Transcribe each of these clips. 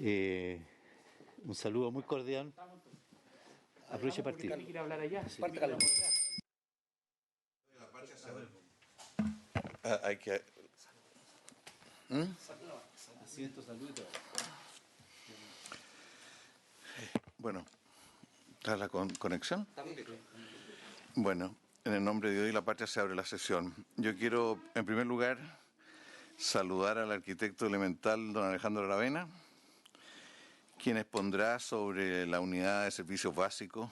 Eh, un saludo muy cordial. Aproveche partir. ¿Quiere hablar allá? Sí. Hay que... Asiento, saludo. Bueno, ¿está la conexión? Bueno, en el nombre de Dios y la patria se abre la sesión. Yo quiero, en primer lugar, saludar al arquitecto elemental don Alejandro Aravena, quien expondrá sobre la unidad de servicios básicos,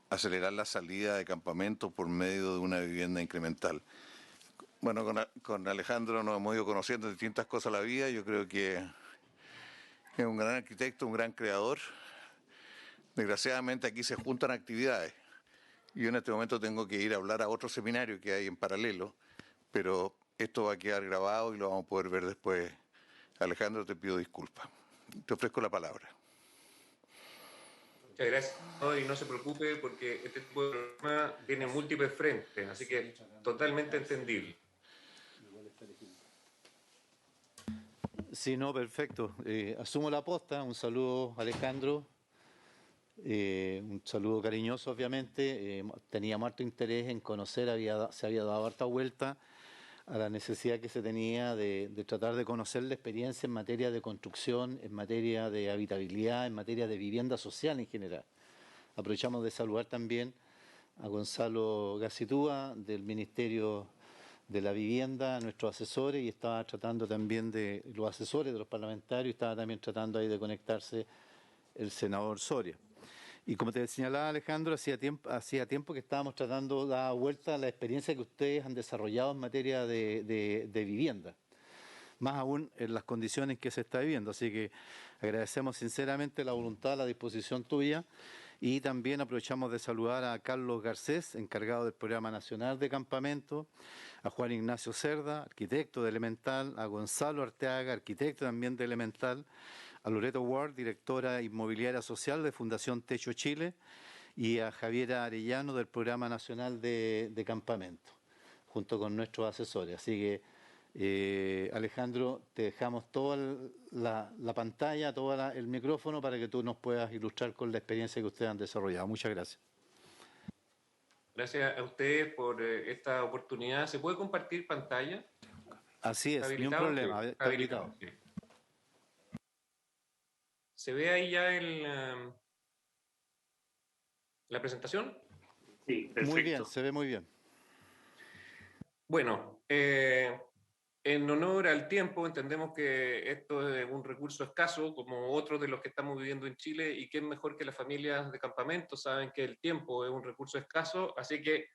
acelerar la salida de campamentos por medio de una vivienda incremental. Bueno, con Alejandro nos hemos ido conociendo distintas cosas a la vida. Yo creo que es un gran arquitecto, un gran creador. Desgraciadamente aquí se juntan actividades. Yo en este momento tengo que ir a hablar a otro seminario que hay en paralelo, pero esto va a quedar grabado y lo vamos a poder ver después. Alejandro, te pido disculpas. Te ofrezco la palabra. Muchas gracias. Y no se preocupe porque este tipo de problema tiene múltiples frentes, así que totalmente entendible. Sí, no, perfecto. Asumo la posta. Un saludo, Alejandro. Un saludo cariñoso, obviamente. Teníamos harto interés en conocer, se había dado harta vuelta a la necesidad que se tenía de tratar de conocer la experiencia en materia de construcción, en materia de habitabilidad, en materia de vivienda social en general. Aprovechamos de saludar también a Gonzalo Gacitúa del Ministerio de la Vivienda, a nuestros asesores, y estaba tratando también de los asesores de los parlamentarios, estaba también tratando ahí de conectarse el senador Soria. Y como te señalaba, Alejandro, hacía tiempo que estábamos tratando de dar vuelta a la experiencia que ustedes han desarrollado en materia de vivienda, más aún en las condiciones que se está viviendo. Así que agradecemos sinceramente la voluntad, la disposición tuya, y también aprovechamos de saludar a Carlos Garcés, encargado del Programa Nacional de Campamento, a Juan Ignacio Cerda, arquitecto de Elemental, a Gonzalo Arteaga, arquitecto también de Elemental, a Loreto Ward, directora inmobiliaria social de Fundación Techo Chile, y a Javiera Arellano del Programa Nacional de Campamento, junto con nuestros asesores. Así que, Alejandro, te dejamos toda la pantalla, todo el micrófono para que tú nos puedas ilustrar con la experiencia que ustedes han desarrollado. Muchas gracias. Gracias a ustedes por esta oportunidad. ¿Se puede compartir pantalla? Así ¿Está es, ni un habilitado? problema, Sí, está habilitado. sí. ¿Se ve ahí ya la presentación? Sí, perfecto. Muy bien, se ve muy bien. Bueno, en honor al tiempo, entendemos que esto es un recurso escaso, como otros de los que estamos viviendo en Chile, y que es mejor que las familias de campamento saben que el tiempo es un recurso escaso, así que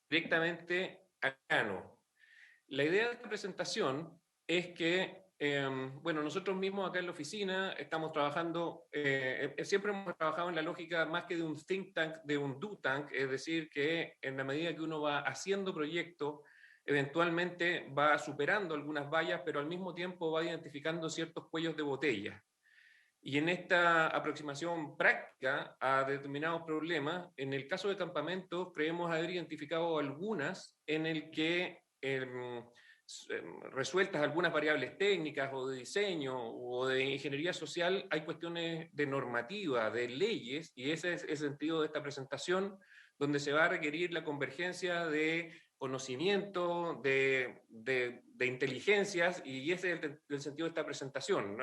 directamente al grano. La idea de esta presentación es que, bueno, nosotros mismos acá en la oficina estamos trabajando, siempre hemos trabajado en la lógica más que de un think tank, de un do tank, es decir, que en la medida que uno va haciendo proyectos, eventualmente va superando algunas vallas, pero al mismo tiempo va identificando ciertos cuellos de botella. Y en esta aproximación práctica a determinados problemas, en el caso de campamentos, creemos haber identificado algunas en el que resueltas algunas variables técnicas o de diseño o de ingeniería social, hay cuestiones de normativa, de leyes, y ese es el sentido de esta presentación, donde se va a requerir la convergencia de conocimiento, de inteligencias, y ese es el sentido de esta presentación.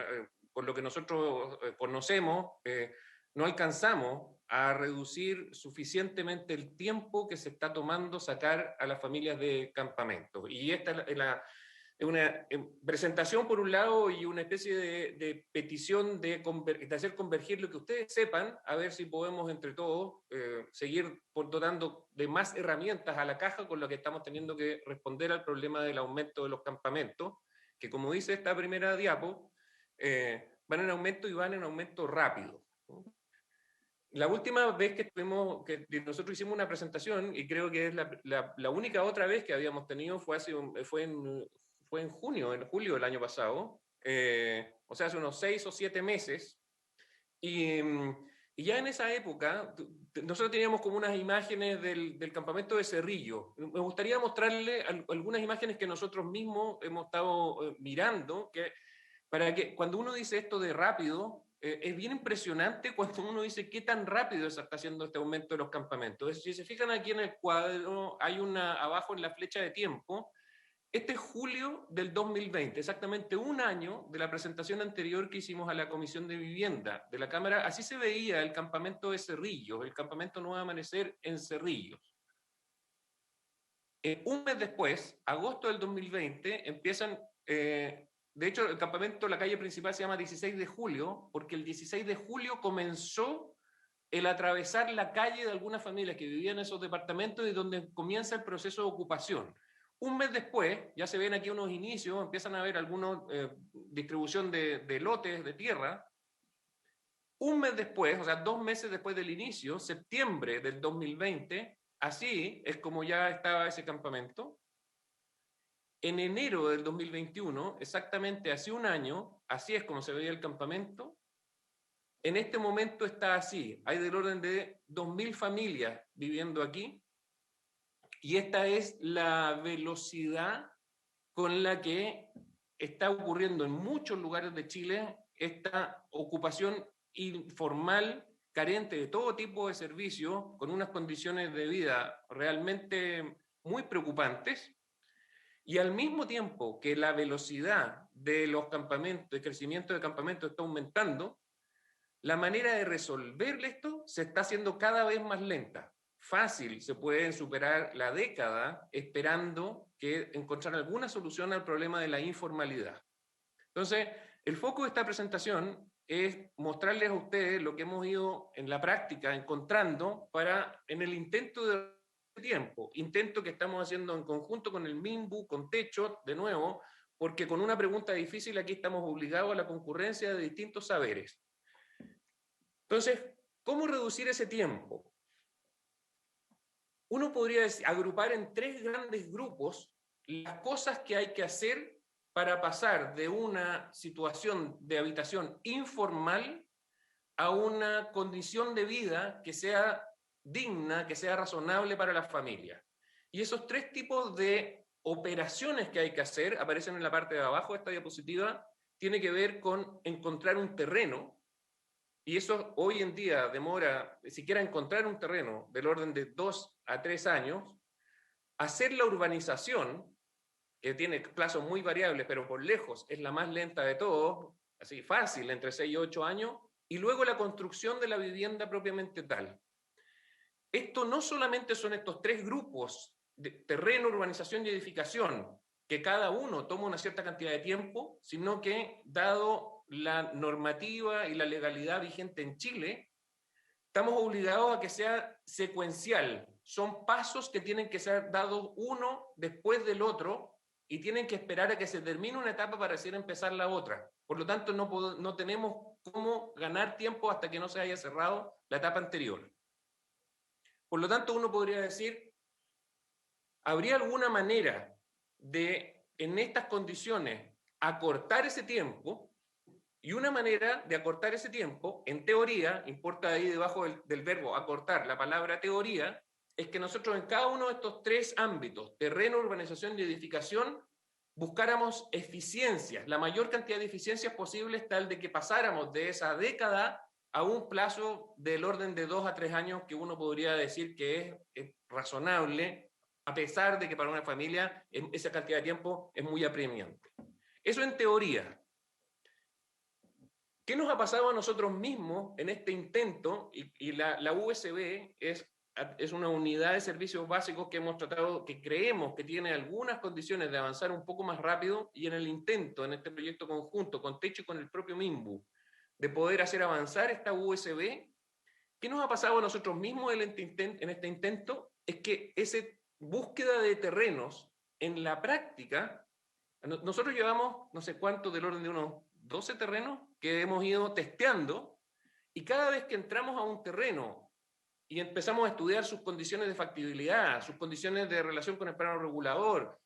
Por lo que nosotros conocemos, no alcanzamos a reducir suficientemente el tiempo que se está tomando sacar a las familias de campamento. Y esta es una presentación por un lado y una especie de petición de hacer convergir lo que ustedes sepan, a ver si podemos entre todos seguir dotando de más herramientas a la caja con lo que estamos teniendo que responder al problema del aumento de los campamentos, que como dice esta primera diapo, van en aumento y van en aumento rápido. La última vez que nosotros hicimos una presentación, y creo que es la única otra vez que habíamos tenido, fue en julio del año pasado, o sea, hace unos 6 o 7 meses, y ya en esa época, nosotros teníamos como unas imágenes del campamento de Cerrillo. Me gustaría mostrarle algunas imágenes que nosotros mismos hemos estado mirando, que para que cuando uno dice esto de rápido, es bien impresionante cuando uno dice qué tan rápido se está haciendo este aumento de los campamentos. Si se fijan aquí en el cuadro, hay abajo en la flecha de tiempo, este es julio del 2020, exactamente un año de la presentación anterior que hicimos a la Comisión de Vivienda de la Cámara. Así se veía el campamento de Cerrillos, el campamento Nuevo Amanecer en Cerrillos. Un mes después, agosto del 2020, empiezan... de hecho, el campamento, la calle principal se llama 16 de julio, porque el 16 de julio comenzó el atravesar la calle de algunas familias que vivían en esos departamentos y donde comienza el proceso de ocupación. Un mes después, ya se ven aquí unos inicios, empiezan a haber alguna distribución de lotes de tierra. Un mes después, o sea, 2 meses después del inicio, septiembre del 2020, así es como ya estaba ese campamento. En enero del 2021, exactamente hace un año, así es como se veía el campamento. En este momento está así, hay del orden de 2.000 familias viviendo aquí, y esta es la velocidad con la que está ocurriendo en muchos lugares de Chile esta ocupación informal, carente de todo tipo de servicios, con unas condiciones de vida realmente muy preocupantes. Y al mismo tiempo que la velocidad de los campamentos, de crecimiento de campamentos está aumentando, la manera de resolver esto se está haciendo cada vez más lenta. Fácil se puede superar la década esperando que encontrar alguna solución al problema de la informalidad. Entonces, el foco de esta presentación es mostrarles a ustedes lo que hemos ido en la práctica encontrando en el intento de tiempo, intento que estamos haciendo en conjunto con el MIMBU, con Techo, de nuevo, porque con una pregunta difícil aquí estamos obligados a la concurrencia de distintos saberes. Entonces, ¿cómo reducir ese tiempo? Uno podría agrupar en 3 grandes grupos las cosas que hay que hacer para pasar de una situación de habitación informal a una condición de vida que sea digna, que sea razonable para la familia. Y esos 3 tipos de operaciones que hay que hacer, aparecen en la parte de abajo de esta diapositiva, tiene que ver con encontrar un terreno, y eso hoy en día demora, siquiera encontrar un terreno del orden de 2 a 3 años, hacer la urbanización, que tiene plazos muy variables, pero por lejos es la más lenta de todos, así fácil, entre 6 y 8 años, y luego la construcción de la vivienda propiamente tal. Esto no solamente son estos 3 grupos, de terreno, urbanización y edificación, que cada uno toma una cierta cantidad de tiempo, sino que, dado la normativa y la legalidad vigente en Chile, estamos obligados a que sea secuencial. Son pasos que tienen que ser dados uno después del otro y tienen que esperar a que se termine una etapa para así empezar la otra. Por lo tanto, no tenemos cómo ganar tiempo hasta que no se haya cerrado la etapa anterior. Por lo tanto, uno podría decir, ¿habría alguna manera de, en estas condiciones, acortar ese tiempo? Y una manera de acortar ese tiempo, en teoría, importa ahí debajo del verbo acortar la palabra teoría, es que nosotros en cada uno de estos 3 ámbitos, terreno, urbanización y edificación, buscáramos eficiencias, la mayor cantidad de eficiencias posibles, tal de que pasáramos de esa década a un plazo del orden de 2 a 3 años que uno podría decir que es razonable, a pesar de que para una familia esa cantidad de tiempo es muy apremiante. Eso en teoría. ¿Qué nos ha pasado a nosotros mismos en este intento? Y la USB es una unidad de servicios básicos que hemos tratado, que creemos que tiene algunas condiciones de avanzar un poco más rápido, y en el intento, en este proyecto conjunto, con Techo y con el propio MIMBU, de poder hacer avanzar esta USB, ¿qué nos ha pasado a nosotros mismos en este intento? Es que esa búsqueda de terrenos, en la práctica, nosotros llevamos no sé cuánto, del orden de unos 12 terrenos que hemos ido testeando, y cada vez que entramos a un terreno y empezamos a estudiar sus condiciones de factibilidad, sus condiciones de relación con el plano regulador,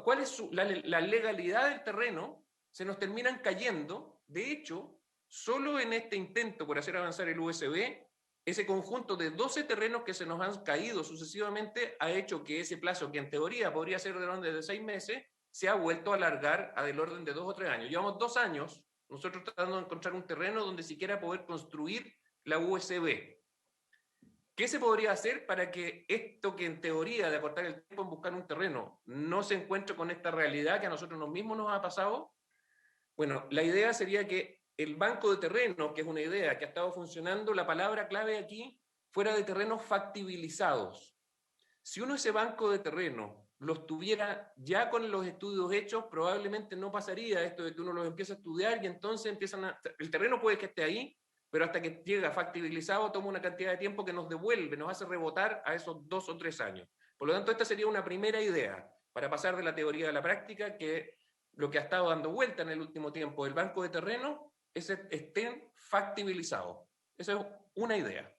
cuál es la legalidad del terreno, se nos terminan cayendo. De hecho, solo en este intento por hacer avanzar el USB, ese conjunto de 12 terrenos que se nos han caído sucesivamente ha hecho que ese plazo, que en teoría podría ser de 6 meses, se ha vuelto a alargar a del orden de 2 o 3 años. Llevamos 2 años nosotros tratando de encontrar un terreno donde siquiera poder construir la USB. ¿Qué se podría hacer para que esto que en teoría de acortar el tiempo en buscar un terreno no se encuentre con esta realidad que a nosotros mismos nos ha pasado? Bueno, la idea sería que el banco de terrenos, que es una idea que ha estado funcionando, la palabra clave aquí fuera de terrenos factibilizados. Si uno ese banco de terreno los tuviera ya con los estudios hechos, probablemente no pasaría esto de que uno los empieza a estudiar y entonces el terreno puede que esté ahí, pero hasta que llega factibilizado toma una cantidad de tiempo que nos devuelve, nos hace rebotar a esos 2 o 3 años. Por lo tanto, esta sería una primera idea para pasar de la teoría a la práctica, que lo que ha estado dando vuelta en el último tiempo del banco de terreno es estén factibilizados. Esa es una idea.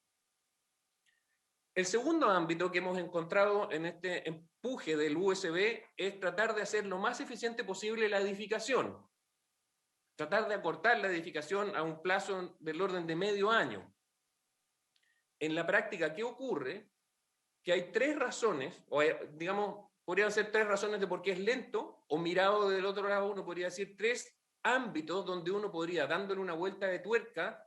El segundo ámbito que hemos encontrado en este empuje del USB es tratar de hacer lo más eficiente posible la edificación. Tratar de acortar la edificación a un plazo del orden de medio año. En la práctica, ¿qué ocurre? Que hay 3 razones, o digamos, podrían ser 3 razones de por qué es lento, o mirado del otro lado uno podría decir 3 ámbitos donde uno podría, dándole una vuelta de tuerca,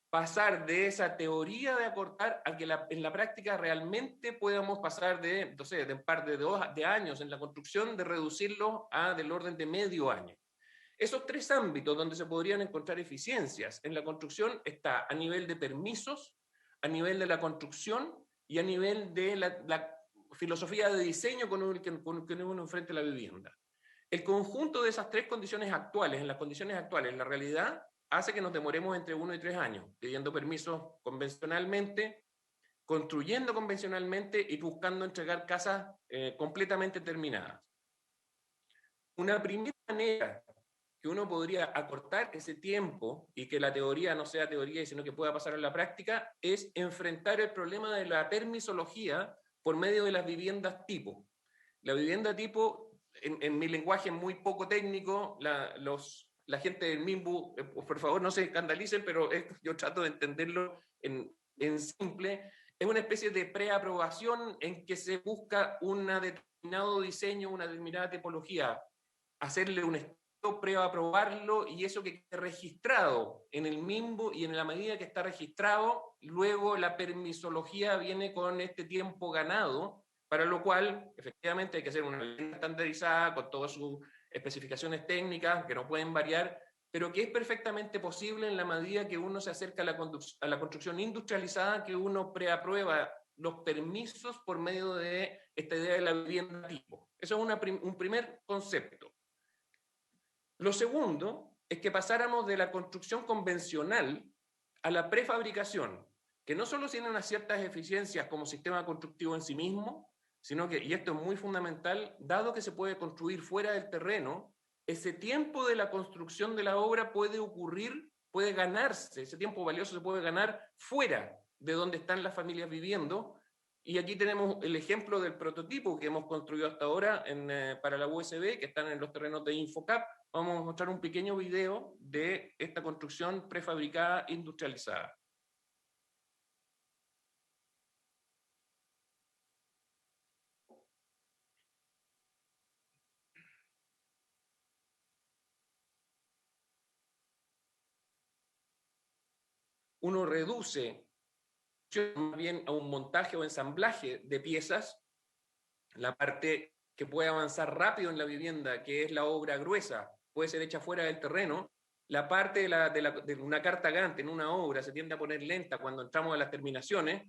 pasar de esa teoría de acortar a que en la práctica realmente podamos pasar de, no sé, de un par de años en la construcción, de reducirlo a del orden de medio año. Esos 3 ámbitos donde se podrían encontrar eficiencias en la construcción está a nivel de permisos, a nivel de la construcción y a nivel de la filosofía de diseño con el que uno enfrenta la vivienda. El conjunto de esas 3 condiciones actuales, en las condiciones actuales, la realidad, hace que nos demoremos entre 1 y 3 años, pidiendo permisos convencionalmente, construyendo convencionalmente y buscando entregar casas completamente terminadas. Una primera manera que uno podría acortar ese tiempo y que la teoría no sea teoría, sino que pueda pasar a la práctica, es enfrentar el problema de la permisología por medio de las viviendas tipo. La vivienda tipo, en mi lenguaje muy poco técnico, la gente del MIMBU, por favor no se escandalicen, pero yo trato de entenderlo en simple, es una especie de preaprobación en que se busca un determinado diseño, una determinada tipología, hacerle un estudio, preaprobarlo y eso que quede registrado en el MIMBU, y en la medida que está registrado, luego la permisología viene con este tiempo ganado, para lo cual efectivamente hay que hacer una vivienda estandarizada con todas sus especificaciones técnicas que no pueden variar, pero que es perfectamente posible en la medida que uno se acerca a la construcción industrializada, que uno preaprueba los permisos por medio de esta idea de la vivienda tipo. Eso es un primer concepto. Lo segundo es que pasáramos de la construcción convencional a la prefabricación, que no solo tiene unas ciertas eficiencias como sistema constructivo en sí mismo, sino que, y esto es muy fundamental, dado que se puede construir fuera del terreno, ese tiempo de la construcción de la obra puede ocurrir, puede ganarse, ese tiempo valioso se puede ganar fuera de donde están las familias viviendo. Y aquí tenemos el ejemplo del prototipo que hemos construido hasta ahora para la USB, que están en los terrenos de Infocap. Vamos a mostrar un pequeño video de esta construcción prefabricada industrializada. Uno reduce más bien a un montaje o ensamblaje de piezas, la parte que puede avanzar rápido en la vivienda, que es la obra gruesa, puede ser hecha fuera del terreno. La parte de una carta Gantt en una obra se tiende a poner lenta cuando entramos a las terminaciones,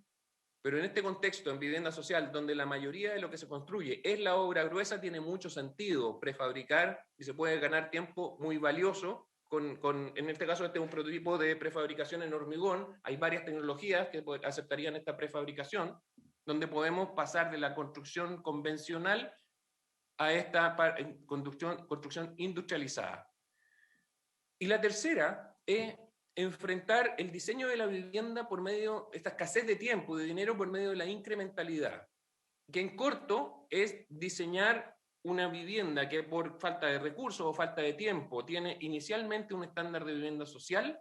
pero en este contexto, en vivienda social, donde la mayoría de lo que se construye es la obra gruesa, tiene mucho sentido prefabricar y se puede ganar tiempo muy valioso. En este caso, este es un prototipo de prefabricación en hormigón. Hay varias tecnologías que aceptarían esta prefabricación, donde podemos pasar de la construcción convencional a esta construcción industrializada. Y la tercera es enfrentar el diseño de la vivienda por medio de esta escasez de tiempo, de dinero, por medio de la incrementalidad, que en corto es diseñar una vivienda que por falta de recursos o falta de tiempo tiene inicialmente un estándar de vivienda social,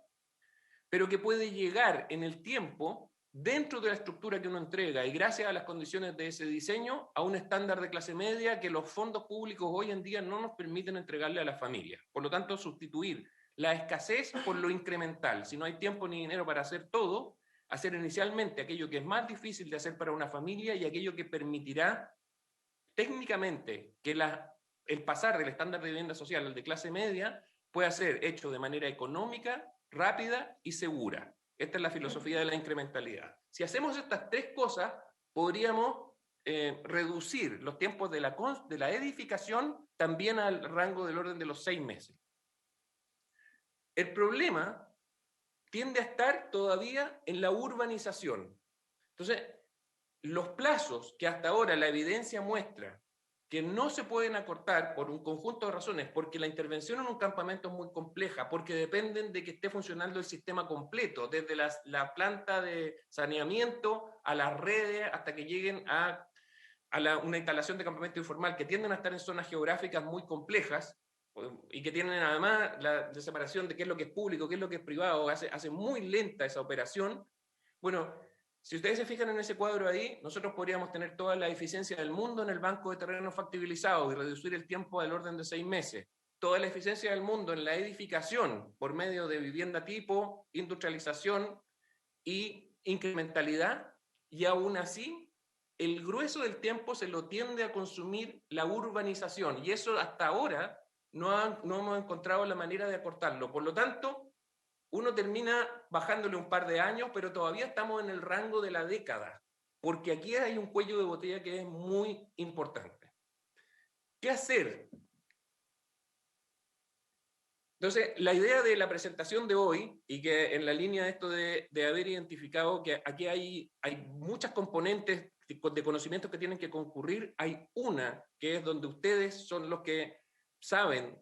pero que puede llegar en el tiempo dentro de la estructura que uno entrega y gracias a las condiciones de ese diseño, a un estándar de clase media que los fondos públicos hoy en día no nos permiten entregarle a las familias. Por lo tanto, sustituir la escasez por lo incremental. Si no hay tiempo ni dinero para hacer todo, hacer inicialmente aquello que es más difícil de hacer para una familia y aquello que permitirá técnicamente que el pasar del estándar de vivienda social al de clase media pueda ser hecho de manera económica, rápida y segura. Esta es la filosofía de la incrementalidad. Si hacemos estas tres cosas, podríamos reducir los tiempos de la edificación también al rango del orden de los 6 meses. El problema tiende a estar todavía en la urbanización. Entonces, los plazos que hasta ahora la evidencia muestra que no se pueden acortar por un conjunto de razones, porque la intervención en un campamento es muy compleja, porque dependen de que esté funcionando el sistema completo, desde la planta de saneamiento a las redes, hasta que lleguen a una instalación de campamento informal, que tienden a estar en zonas geográficas muy complejas, y que tienen además la separación de qué es lo que es público, qué es lo que es privado, hace muy lenta esa operación. Bueno, si ustedes se fijan en ese cuadro ahí, nosotros podríamos tener toda la eficiencia del mundo en el banco de terrenos factibilizados y reducir el tiempo del orden de 6 meses. Toda la eficiencia del mundo en la edificación por medio de vivienda tipo, industrialización y incrementalidad, y aún así el grueso del tiempo se lo tiende a consumir la urbanización, y eso hasta ahora no hemos encontrado la manera de acortarlo. Por lo tanto, uno termina bajándole un par de años, pero todavía estamos en el rango de la década, porque aquí hay un cuello de botella que es muy importante. ¿Qué hacer? Entonces, la idea de la presentación de hoy, y que en la línea de esto de haber identificado que aquí hay muchas componentes de conocimientos que tienen que concurrir, hay una que es donde ustedes son los que saben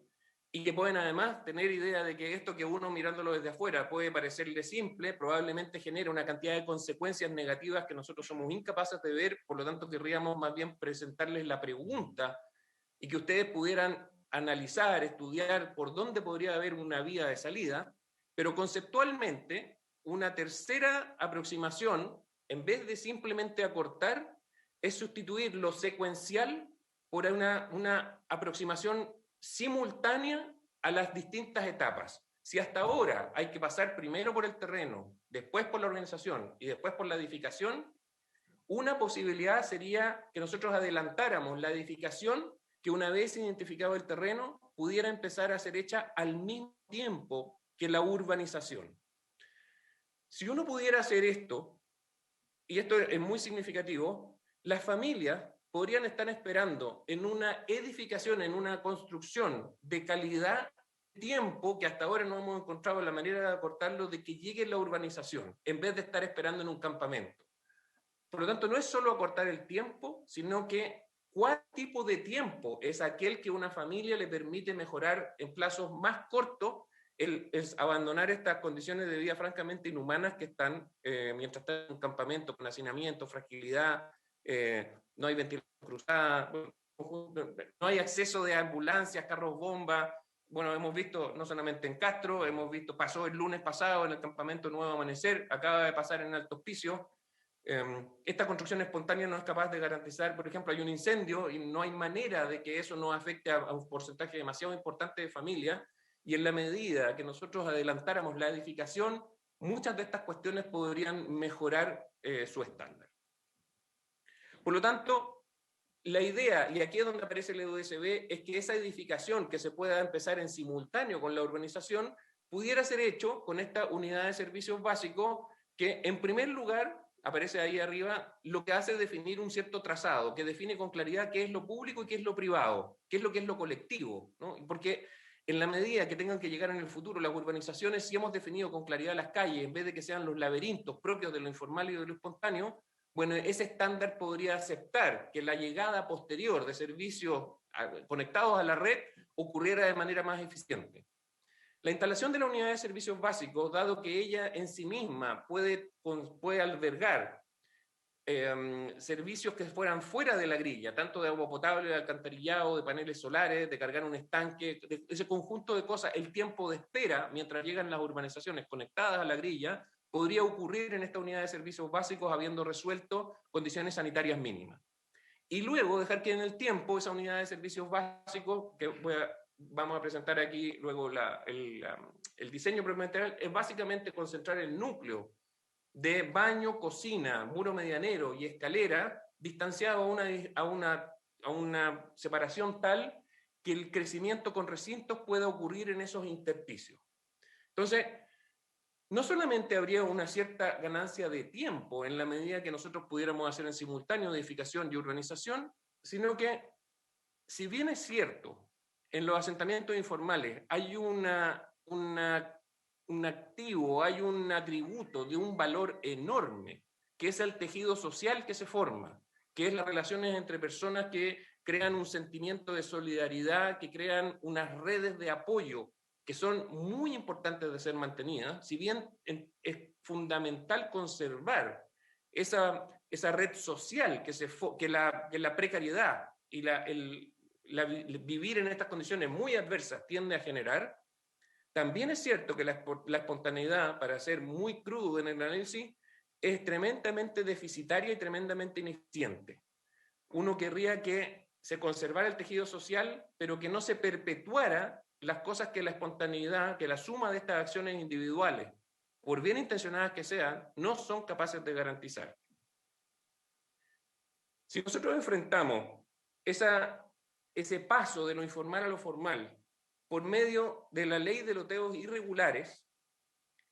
y que pueden además tener idea de que esto que uno mirándolo desde afuera puede parecerle simple, probablemente genera una cantidad de consecuencias negativas que nosotros somos incapaces de ver, por lo tanto querríamos más bien presentarles la pregunta y que ustedes pudieran analizar, estudiar por dónde podría haber una vía de salida, pero conceptualmente una tercera aproximación, en vez de simplemente acortar, es sustituir lo secuencial por una aproximación simultánea a las distintas etapas. Si hasta ahora hay que pasar primero por el terreno, después por la organización y después por la edificación, una posibilidad sería que nosotros adelantáramos la edificación, que una vez identificado el terreno pudiera empezar a ser hecha al mismo tiempo que la urbanización. Si uno pudiera hacer esto, y esto es muy significativo, las familias podrían estar esperando en una edificación, en una construcción de calidad, tiempo que hasta ahora no hemos encontrado la manera de acortarlo, de que llegue la urbanización, en vez de estar esperando en un campamento. Por lo tanto, no es solo acortar el tiempo, sino que cuál tipo de tiempo es aquel que una familia le permite mejorar en plazos más cortos, es abandonar estas condiciones de vida francamente inhumanas que están mientras están en un campamento con hacinamiento, fragilidad, no hay ventilación cruzada, no hay acceso de ambulancias, carros bomba. Bueno, hemos visto no solamente en Castro, pasó el lunes pasado en el campamento Nuevo Amanecer, acaba de pasar en Alto Hospicio. Esta construcción espontánea no es capaz de garantizar, por ejemplo, hay un incendio y no hay manera de que eso no afecte a un porcentaje demasiado importante de familias, y en la medida que nosotros adelantáramos la edificación, muchas de estas cuestiones podrían mejorar su estándar. Por lo tanto, la idea, y aquí es donde aparece el EUDSB, es que esa edificación que se pueda empezar en simultáneo con la urbanización pudiera ser hecho con esta unidad de servicios básicos que, en primer lugar, aparece ahí arriba, lo que hace es definir un cierto trazado, que define con claridad qué es lo público y qué es lo privado, qué es lo colectivo, ¿no? Porque en la medida que tengan que llegar en el futuro las urbanizaciones, si hemos definido con claridad las calles, en vez de que sean los laberintos propios de lo informal y de lo espontáneo, bueno, ese estándar podría aceptar que la llegada posterior de servicios conectados a la red ocurriera de manera más eficiente. La instalación de la unidad de servicios básicos, dado que ella en sí misma puede albergar servicios que fueran fuera de la grilla, tanto de agua potable, de alcantarillado, de paneles solares, de cargar un estanque, de ese conjunto de cosas, el tiempo de espera mientras llegan las urbanizaciones conectadas a la grilla podría ocurrir en esta unidad de servicios básicos habiendo resuelto condiciones sanitarias mínimas. Y luego dejar que en el tiempo esa unidad de servicios básicos, que vamos a presentar aquí luego el diseño propiamente, es básicamente concentrar el núcleo de baño, cocina, muro medianero y escalera distanciado a una separación tal que el crecimiento con recintos pueda ocurrir en esos intersticios. Entonces, no solamente habría una cierta ganancia de tiempo en la medida que nosotros pudiéramos hacer en simultáneo edificación y urbanización, sino que, si bien es cierto, en los asentamientos informales hay un activo, hay un atributo de un valor enorme, que es el tejido social que se forma, que es las relaciones entre personas que crean un sentimiento de solidaridad, que crean unas redes de apoyo que son muy importantes de ser mantenidas, si bien es fundamental conservar esa red social que la precariedad y vivir en estas condiciones muy adversas tiende a generar. También es cierto que la espontaneidad, para ser muy crudo en el análisis, es tremendamente deficitaria y tremendamente ineficiente. Uno querría que se conservara el tejido social, pero que no se perpetuara las cosas que la espontaneidad, que la suma de estas acciones individuales, por bien intencionadas que sean, no son capaces de garantizar. Si nosotros enfrentamos ese paso de lo informal a lo formal por medio de la ley de loteos irregulares,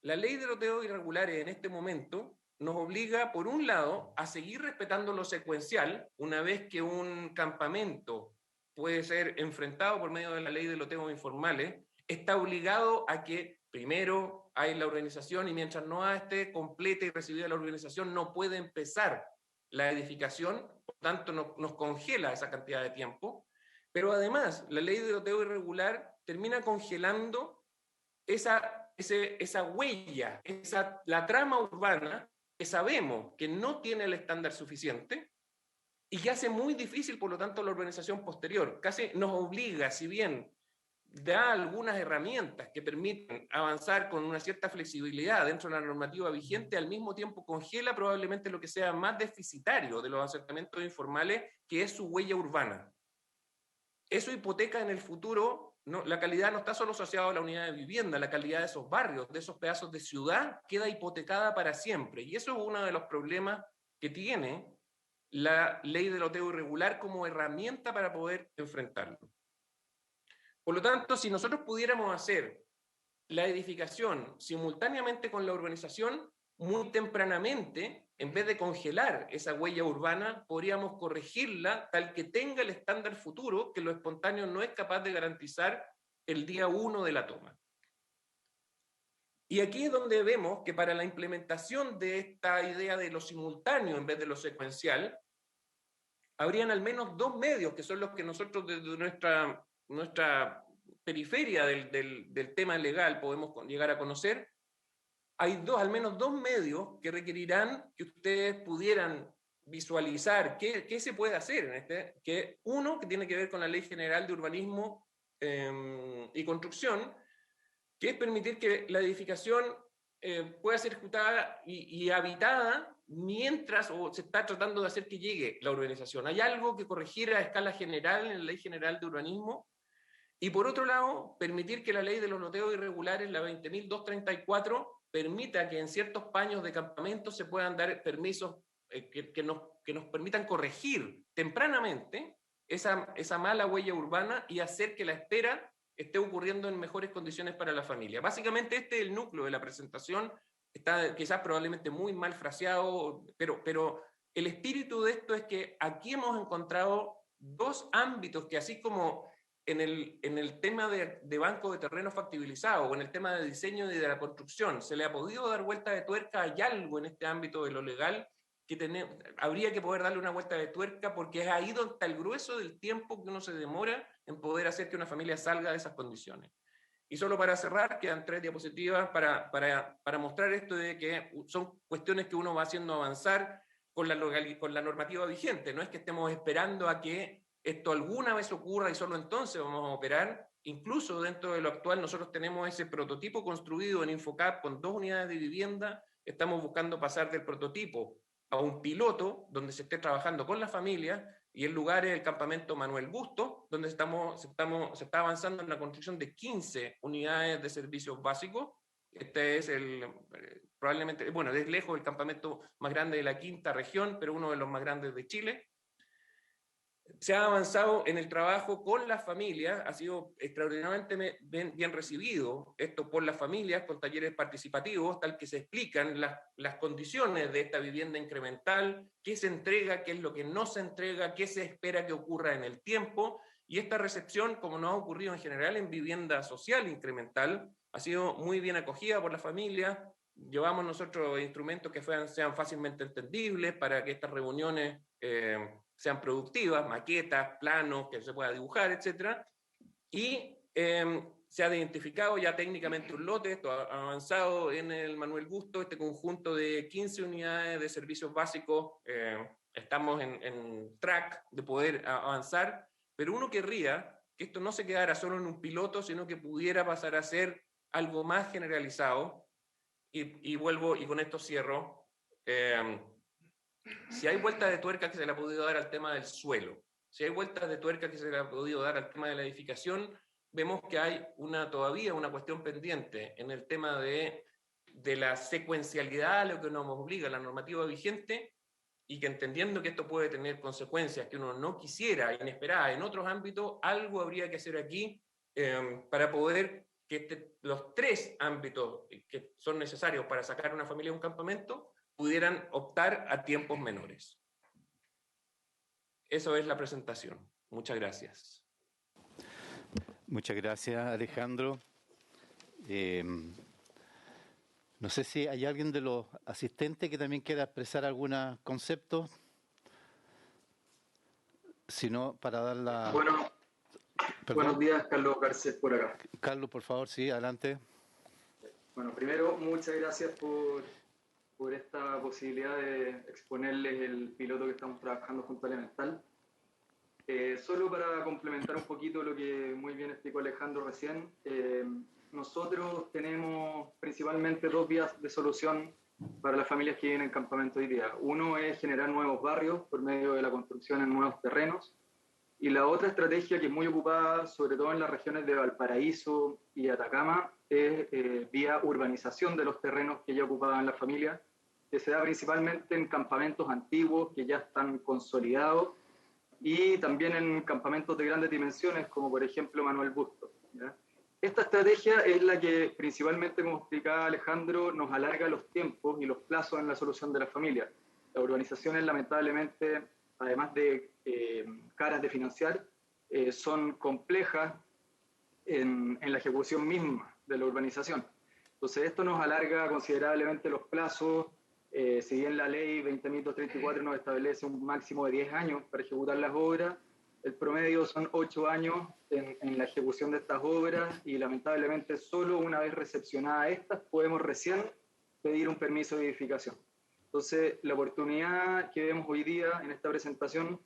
la ley de loteos irregulares en este momento nos obliga, por un lado, a seguir respetando lo secuencial, una vez que un campamento puede ser enfrentado por medio de la ley de loteos informales, está obligado a que primero hay la organización y mientras no esté completa y recibida la organización no puede empezar la edificación, por tanto nos congela esa cantidad de tiempo, pero además la ley de loteo irregular termina congelando esa huella, la trama urbana que sabemos que no tiene el estándar suficiente y que hace muy difícil, por lo tanto, la urbanización posterior. Casi nos obliga, si bien da algunas herramientas que permiten avanzar con una cierta flexibilidad dentro de la normativa vigente, al mismo tiempo congela probablemente lo que sea más deficitario de los asentamientos informales, que es su huella urbana. Eso hipoteca en el futuro, la calidad no está solo asociada a la unidad de vivienda, la calidad de esos barrios, de esos pedazos de ciudad, queda hipotecada para siempre. Y eso es uno de los problemas que tiene la ley de loteo irregular como herramienta para poder enfrentarlo. Por lo tanto, si nosotros pudiéramos hacer la edificación simultáneamente con la urbanización, muy tempranamente, en vez de congelar esa huella urbana, podríamos corregirla tal que tenga el estándar futuro que lo espontáneo no es capaz de garantizar el día 1 de la toma. Y aquí es donde vemos que para la implementación de esta idea de lo simultáneo en vez de lo secuencial, habrían al menos dos medios, que son los que nosotros desde nuestra periferia del tema legal podemos llegar a conocer. Hay al menos dos medios que requerirán que ustedes pudieran visualizar qué se puede hacer en uno que tiene que ver con la Ley General de Urbanismo y Construcción, que es permitir que la edificación pueda ser ejecutada y habitada mientras se está tratando de hacer que llegue la urbanización. Hay algo que corregir a escala general en la Ley General de Urbanismo. Y por otro lado, permitir que la ley de los loteos irregulares, la 20.234, permita que en ciertos paños de campamento se puedan dar permisos que nos permitan corregir tempranamente esa mala huella urbana y hacer que la espera esté ocurriendo en mejores condiciones para la familia. Básicamente este es el núcleo de la presentación. Está quizás probablemente muy mal fraseado, pero el espíritu de esto es que aquí hemos encontrado dos ámbitos que, así como en el tema de banco de terreno factibilizado o en el tema de diseño y de la construcción se le ha podido dar vuelta de tuerca, hay algo en este ámbito de lo legal que habría que poder darle una vuelta de tuerca, porque es ahí donde está el grueso del tiempo que uno se demora en poder hacer que una familia salga de esas condiciones. Y solo para cerrar, quedan 3 diapositivas para mostrar esto de que son cuestiones que uno va haciendo avanzar con la normativa vigente. No es que estemos esperando a que esto alguna vez ocurra y solo entonces vamos a operar. Incluso dentro de lo actual nosotros tenemos ese prototipo construido en Infocap con 2 unidades de vivienda estamos buscando pasar del prototipo a un piloto donde se esté trabajando con la familia, y el lugar es el campamento Manuel Busto, donde se está avanzando en la construcción de 15 unidades de servicios básicos. Este es probablemente, bueno, es lejos el campamento más grande de la quinta región, pero uno de los más grandes de Chile. Se ha avanzado en el trabajo con las familias, ha sido extraordinariamente bien recibido esto por las familias, con talleres participativos, tal que se explican las condiciones de esta vivienda incremental, qué se entrega, qué es lo que no se entrega, qué se espera que ocurra en el tiempo, y esta recepción, como no ha ocurrido en general en vivienda social incremental, ha sido muy bien acogida por las familias. Llevamos nosotros instrumentos que sean fácilmente entendibles para que estas reuniones sean productivas, maquetas, planos que se pueda dibujar, etc. Y se ha identificado ya técnicamente un lote, esto ha avanzado en el Manuel Busto, este conjunto de 15 unidades de servicios básicos, estamos en track de poder avanzar, pero uno querría que esto no se quedara solo en un piloto, sino que pudiera pasar a ser algo más generalizado. Y vuelvo, y con esto cierro, si hay vueltas de tuerca que se le ha podido dar al tema del suelo, si hay vueltas de tuerca que se le ha podido dar al tema de la edificación, vemos que hay todavía una cuestión pendiente en el tema de la secuencialidad a lo que nos obliga la normativa vigente, y que entendiendo que esto puede tener consecuencias que uno no quisiera, inesperadas en otros ámbitos, algo habría que hacer aquí para poder que los 3 ámbitos que son necesarios para sacar a una familia de un campamento pudieran optar a tiempos menores. Eso es la presentación. Muchas gracias. Muchas gracias, Alejandro. No sé si hay alguien de los asistentes que también quiera expresar algún concepto. Si no, para dar la... Bueno, buenos días, Carlos Garcés por acá. Carlos, por favor, sí, adelante. Bueno, primero, muchas gracias por esta posibilidad de exponerles el piloto que estamos trabajando junto a Elemental. Solo para complementar un poquito lo que muy bien explicó Alejandro recién, nosotros tenemos principalmente 2 vías de solución para las familias que viven en campamento hoy día. Uno es generar nuevos barrios por medio de la construcción en nuevos terrenos, y la otra estrategia que es muy ocupada, sobre todo en las regiones de Valparaíso y Atacama, es vía urbanización de los terrenos que ya ocupaban las familias, que se da principalmente en campamentos antiguos que ya están consolidados, y también en campamentos de grandes dimensiones, como por ejemplo Manuel Busto, ¿ya? Esta estrategia es la que principalmente, como explicaba Alejandro, nos alarga los tiempos y los plazos en la solución de las familias. Las urbanizaciones, lamentablemente, además de caras de financiar, son complejas en la ejecución misma de la urbanización. Entonces, esto nos alarga considerablemente los plazos. Si bien la ley 20.234 nos establece un máximo de 10 años para ejecutar las obras, el promedio son 8 años en la ejecución de estas obras, y lamentablemente solo una vez recepcionadas estas podemos recién pedir un permiso de edificación. Entonces, la oportunidad que vemos hoy día en esta presentación,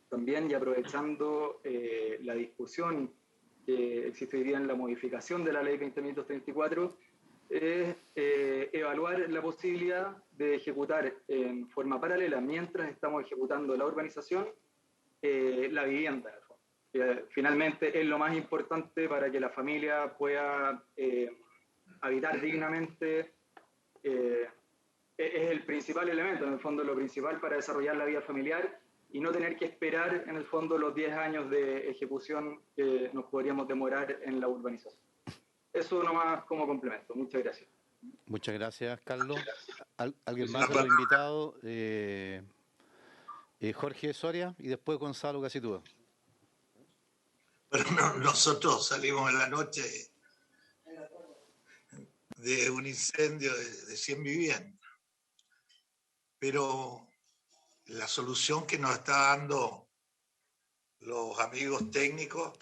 también, y aprovechando la discusión que existe hoy día en la modificación de la ley 20.234, es evaluar la posibilidad de ejecutar en forma paralela, mientras estamos ejecutando la urbanización, la vivienda. Finalmente es lo más importante para que la familia pueda habitar dignamente. Es el principal elemento, en el fondo lo principal para desarrollar la vida familiar, y no tener que esperar en el fondo los 10 años de ejecución que nos podríamos demorar en la urbanización. Eso nomás como complemento. Muchas gracias. Muchas gracias, Carlos. ¿Alguien más de los invitados? Jorge Soria y después Gonzalo Casitúa. Bueno, nosotros salimos en la noche de un incendio de 100 viviendas, pero la solución que nos está dando los amigos técnicos,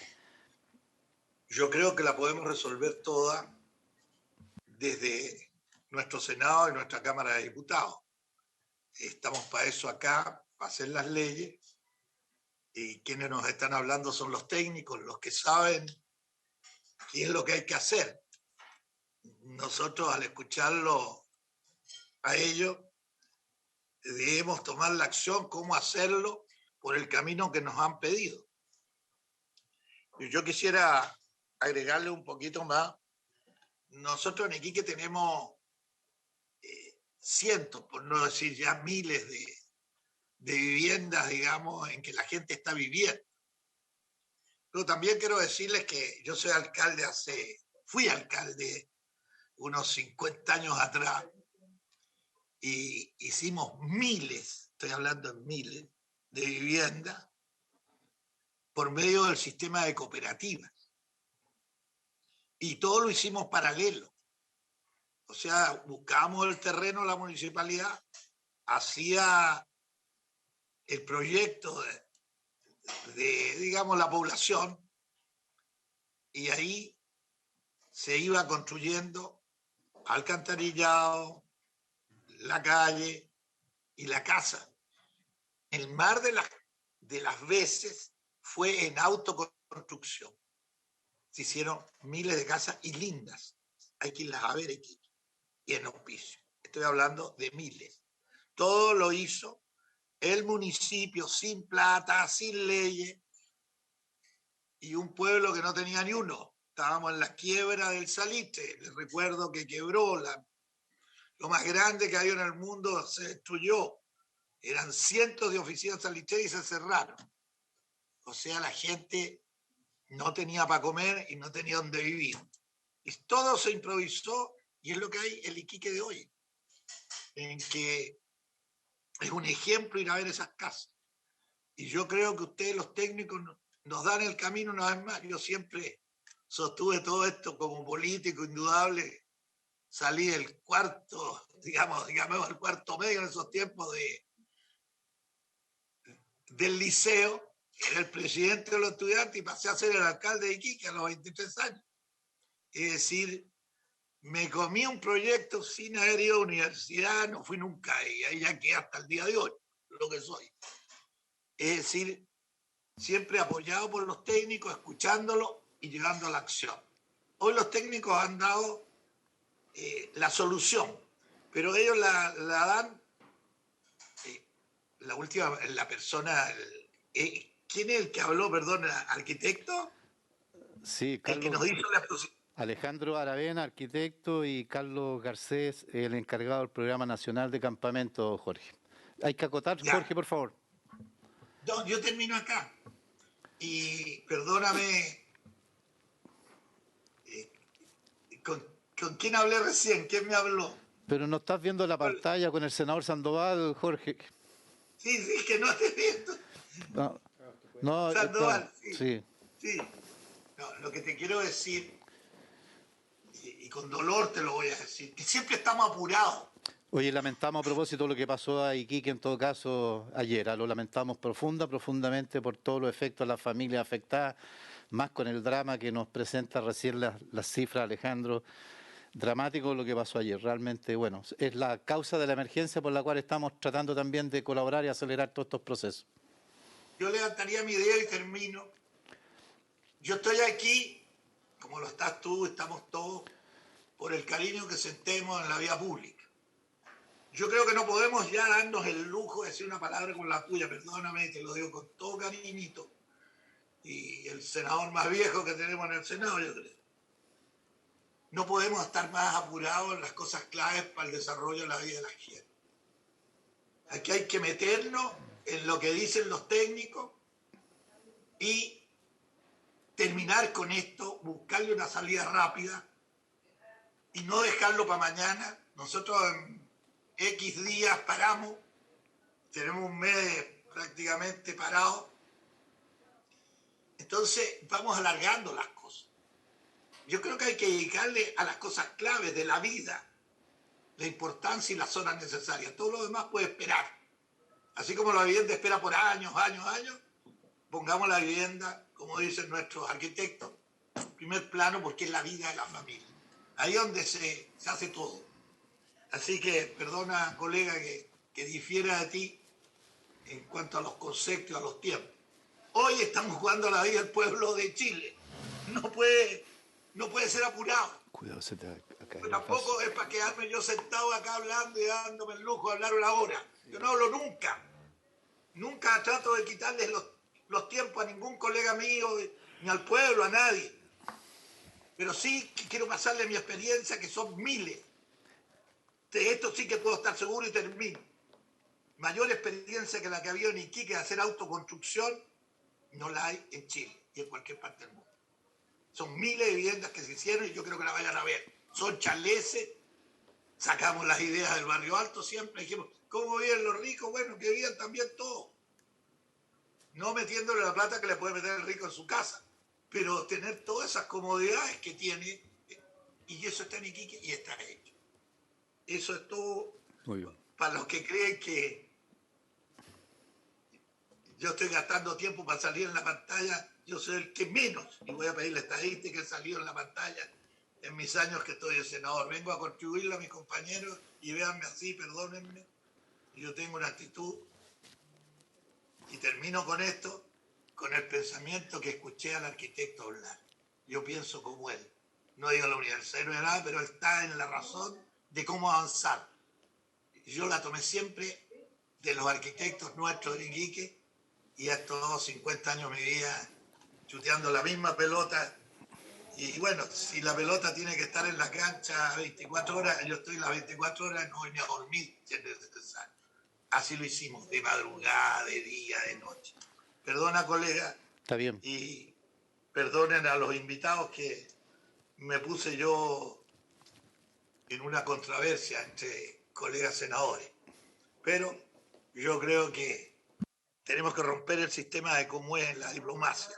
yo creo que la podemos resolver toda desde nuestro Senado y nuestra Cámara de Diputados. Estamos para eso acá, para hacer las leyes, y quienes nos están hablando son los técnicos, los que saben qué es lo que hay que hacer. Nosotros, al escucharlo, a ello, debemos tomar la acción, cómo hacerlo por el camino que nos han pedido. Y yo quisiera agregarle un poquito más. Nosotros en Iquique tenemos cientos, por no decir ya miles de viviendas, digamos, en que la gente está viviendo. Pero también quiero decirles que yo soy alcalde fui alcalde unos 50 años atrás y hicimos miles, estoy hablando en miles, de viviendas por medio del sistema de cooperativas. Y todo lo hicimos paralelo. O sea, buscábamos el terreno, la municipalidad hacía el proyecto de, digamos, la población, y ahí se iba construyendo alcantarillado, la calle y la casa. El mar de las veces fue en autoconstrucción. Se hicieron miles de casas y lindas. Hay que irlas a ver aquí. Y en auspicio. Estoy hablando de miles. Todo lo hizo el municipio sin plata, sin leyes, y un pueblo que no tenía ni uno. Estábamos en la quiebra del salitre. Les recuerdo que quebró, lo más grande que había en el mundo se destruyó. Eran cientos de oficinas salitreras y se cerraron. O sea, la gente no tenía para comer y no tenía dónde vivir. Y todo se improvisó, y es lo que hay el Iquique de hoy, en que es un ejemplo ir a ver esas casas. Y yo creo que ustedes, los técnicos, nos dan el camino una vez más. Yo siempre sostuve todo esto como político indudable. Salí del cuarto, digamos el cuarto medio en esos tiempos del liceo. Era el presidente de los estudiantes y pasé a ser el alcalde de Iquique a los 23 años. Es decir, me comí un proyecto sin haber ido a la universidad, no fui nunca, y ahí ya quedé hasta el día de hoy, lo que soy. Es decir, siempre apoyado por los técnicos, escuchándolo y llegando a la acción. Hoy los técnicos han dado la solución, pero ellos la dan, la última, la persona, ¿quién es el que habló, perdón, arquitecto? Sí, Carlos. El que nos hizo la Alejandro Aravena, arquitecto, y Carlos Garcés, el encargado del Programa Nacional de Campamento, Jorge. Hay que acotar, ya. Jorge, por favor. No, yo termino acá. Y perdóname, ¿con quién hablé recién? ¿Quién me habló? Pero no estás viendo la pantalla con el senador Sandoval, Jorge. Sí, que no te viendo. No, Sandoval, sí. No, lo que te quiero decir, y con dolor te lo voy a decir, que siempre estamos apurados. Oye, lamentamos a propósito lo que pasó a Iquique, en todo caso, ayer. Lo lamentamos profundamente por todos los efectos a las familias afectadas, más con el drama que nos presenta recién las cifras, Alejandro. Dramático lo que pasó ayer. Realmente, bueno, es la causa de la emergencia por la cual estamos tratando también de colaborar y acelerar todos estos procesos. Yo levantaría mi dedo y termino. Yo estoy aquí, como lo estás tú, estamos todos, por el cariño que sentemos en la vía pública. Yo creo que no podemos ya darnos el lujo de decir una palabra con la tuya, perdóname, te lo digo con todo cariñito. Y el senador más viejo que tenemos en el Senado, yo creo. No podemos estar más apurados en las cosas claves para el desarrollo de la vida de la gente. Aquí hay que meternos en lo que dicen los técnicos y terminar con esto, buscarle una salida rápida y no dejarlo para mañana. Nosotros en X días paramos, tenemos un mes prácticamente parado, entonces vamos alargando las cosas. Yo creo que hay que dedicarle a las cosas claves de la vida la importancia y las zonas necesarias. Todo lo demás puede esperar. Así como la vivienda espera por años, pongamos la vivienda, como dicen nuestros arquitectos, en primer plano, porque es la vida de la familia. Ahí es donde se hace todo. Así que, perdona, colega, que difiera de ti en cuanto a los conceptos y a los tiempos. Hoy estamos jugando la vida del pueblo de Chile. No puede ser apurado. Cuidado, se te nunca. Pero tampoco es para quedarme yo sentado acá hablando y dándome el lujo de hablar una hora. Yo no hablo nunca. Nunca trato de quitarles los tiempos a ningún colega mío, ni al pueblo, a nadie. Pero sí que quiero pasarle mi experiencia, que son miles. De esto sí que puedo estar seguro y termino. Mayor experiencia que la que había en Iquique de hacer autoconstrucción, no la hay en Chile y en cualquier parte del mundo. Son miles de viviendas que se hicieron y yo creo que la vayan a ver. Son chaleces, sacamos las ideas del Barrio Alto siempre, dijimos, ¿cómo viven los ricos? Bueno, que vivan también todos. No metiéndole la plata que le puede meter el rico en su casa, pero tener todas esas comodidades que tiene, y eso está en Iquique y está hecho. Eso es todo. Muy bien. Para los que creen que yo estoy gastando tiempo para salir en la pantalla, yo soy el que menos, y voy a pedir la estadística, he salido en la pantalla en mis años que estoy de senador. Vengo a contribuirle a mis compañeros y véanme así, perdónenme. Yo tengo una actitud, y termino con esto, con el pensamiento que escuché al arquitecto hablar. Yo pienso como él. No digo la universidad, no es nada, pero está en la razón de cómo avanzar. Yo la tomé siempre de los arquitectos nuestros de Iquique, y a estos 50 años de mi vida chuteando la misma pelota. Y bueno, si la pelota tiene que estar en la cancha 24 horas, yo estoy las 24 horas, no voy ni a dormir si es necesario. Así lo hicimos, de madrugada, de día, de noche. Perdona, colega. Está bien. Y perdonen a los invitados que me puse yo en una controversia entre colegas senadores. Pero yo creo que tenemos que romper el sistema de cómo es la diplomacia.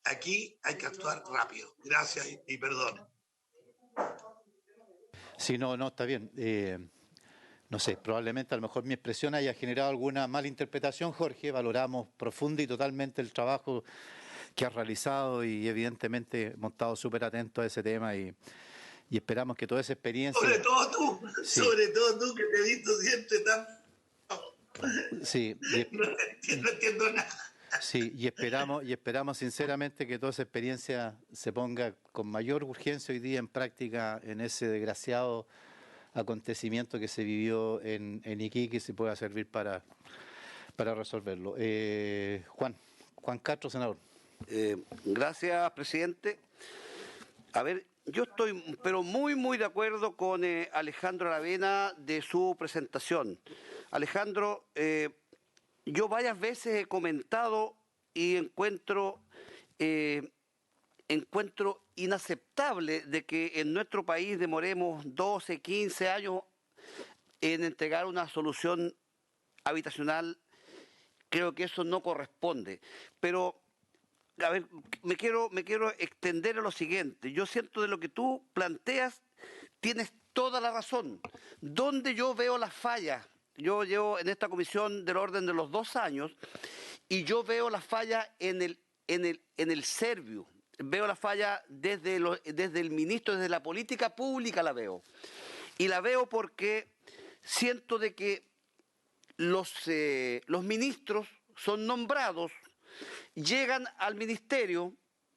Aquí hay que actuar rápido. Gracias y perdón. Sí, no, está bien. No sé, probablemente a lo mejor mi expresión haya generado alguna mala interpretación, Jorge. Valoramos profunda y totalmente el trabajo que has realizado y evidentemente hemos estado súper atentos a ese tema y esperamos que toda esa experiencia... Sobre todo tú, sí. Sobre todo tú que te he visto siempre tan... Sí, no entiendo nada. Sí, y esperamos sinceramente que toda esa experiencia se ponga con mayor urgencia hoy día en práctica en ese desgraciado acontecimiento que se vivió en Iquique, y se pueda servir para resolverlo. Juan Castro, senador. Gracias, presidente. A ver, yo estoy pero muy de acuerdo con Alejandro Aravena de su presentación. Alejandro, yo varias veces he comentado y encuentro inaceptable de que en nuestro país demoremos 12, 15 años en entregar una solución habitacional. Creo que eso no corresponde. Pero, a ver, me quiero extender a lo siguiente. Yo siento de lo que tú planteas, tienes toda la razón. ¿Dónde yo veo las fallas? Yo llevo en esta comisión del orden de los 2 años y yo veo la falla en el Serviu. Veo la falla desde el ministro, desde la política pública la veo. Y la veo porque siento de que los ministros son nombrados, llegan al ministerio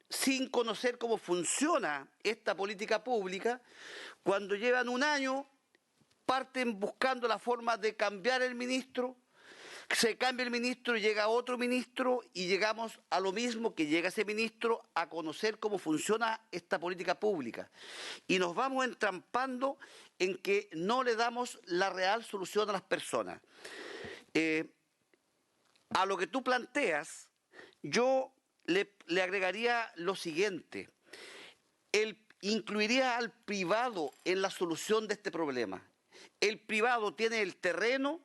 sin conocer cómo funciona esta política pública. Cuando llevan 1 año, parten buscando la forma de cambiar el ministro, se cambia el ministro, llega otro ministro y llegamos a lo mismo, que llega ese ministro a conocer cómo funciona esta política pública. Y nos vamos entrampando en que no le damos la real solución a las personas. A lo que tú planteas, yo le agregaría lo siguiente. Incluiría al privado en la solución de este problema. El privado tiene el terreno,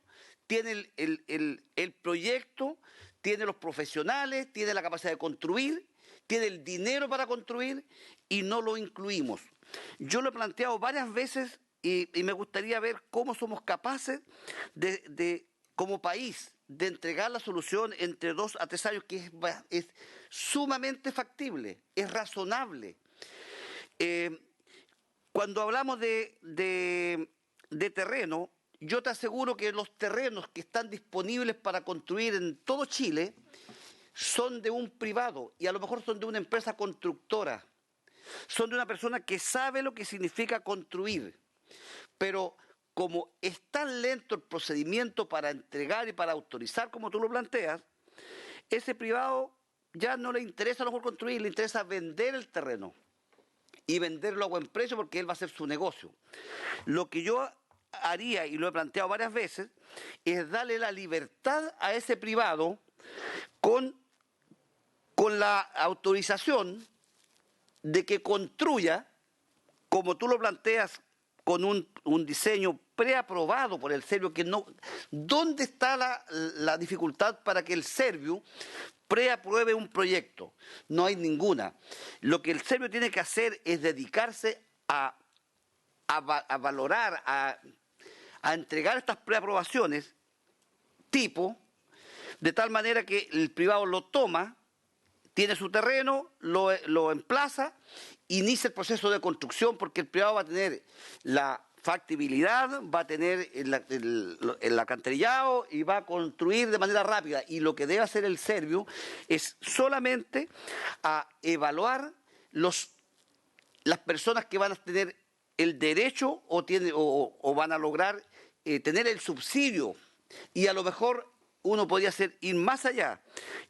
tiene el proyecto, tiene los profesionales, tiene la capacidad de construir, tiene el dinero para construir y no lo incluimos. Yo lo he planteado varias veces y me gustaría ver cómo somos capaces como país, de entregar la solución entre 2 a 3 años, que es sumamente factible, es razonable. Cuando hablamos de terreno, yo te aseguro que los terrenos que están disponibles para construir en todo Chile son de un privado y a lo mejor son de una empresa constructora. son de una persona que sabe lo que significa construir, pero como es tan lento el procedimiento para entregar y para autorizar, como tú lo planteas, ese privado ya no le interesa a lo mejor construir, le interesa vender el terreno y venderlo a buen precio porque él va a hacer su negocio. Lo que yo haría, y lo he planteado varias veces, es darle la libertad a ese privado con la autorización de que construya, como tú lo planteas, con un diseño preaprobado por el serbio, que no. ¿Dónde está la dificultad para que el serbio preapruebe un proyecto? No hay ninguna. Lo que el serbio tiene que hacer es dedicarse a valorar, a entregar estas preaprobaciones de tal manera que el privado lo toma, tiene su terreno, lo emplaza, inicia el proceso de construcción, porque el privado va a tener la factibilidad, va a tener el alcantarillado y va a construir de manera rápida. Y lo que debe hacer el serbio es solamente a evaluar las personas que van a tener el derecho o van a lograr tener el subsidio. Y a lo mejor uno podría ir más allá.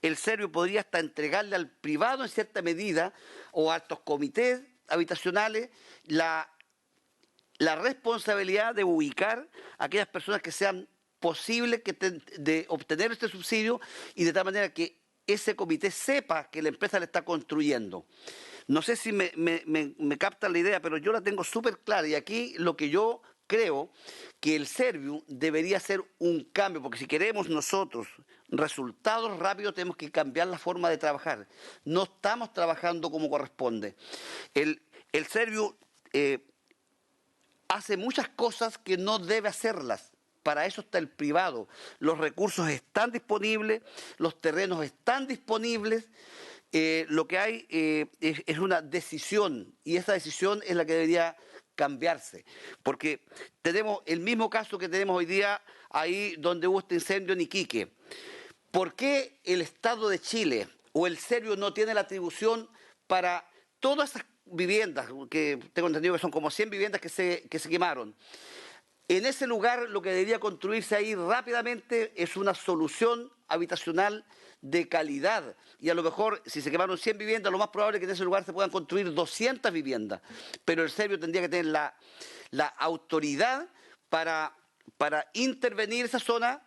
El serbio podría hasta entregarle al privado en cierta medida o a estos comités habitacionales la responsabilidad de ubicar a aquellas personas que sean posibles de obtener este subsidio, y de tal manera que ese comité sepa que la empresa le está construyendo. No sé si me captan la idea, pero yo la tengo súper clara, y aquí lo que yo creo que el serbio debería hacer un cambio, porque si queremos nosotros resultados rápidos tenemos que cambiar la forma de trabajar. No estamos trabajando como corresponde. El serbio hace muchas cosas que no debe hacerlas. Para eso está el privado. Los recursos están disponibles, los terrenos están disponibles. Lo que hay es una decisión, y esa decisión es la que debería cambiarse, porque tenemos el mismo caso que tenemos hoy día ahí donde hubo este incendio en Iquique. ¿Por qué el Estado de Chile o el serbio no tiene la atribución para todas esas viviendas, que tengo entendido que son como 100 viviendas que se quemaron? En ese lugar lo que debería construirse ahí rápidamente es una solución habitacional de calidad, y a lo mejor si se quemaron 100 viviendas, lo más probable es que en ese lugar se puedan construir 200 viviendas, pero el serbio tendría que tener la autoridad para intervenir esa zona,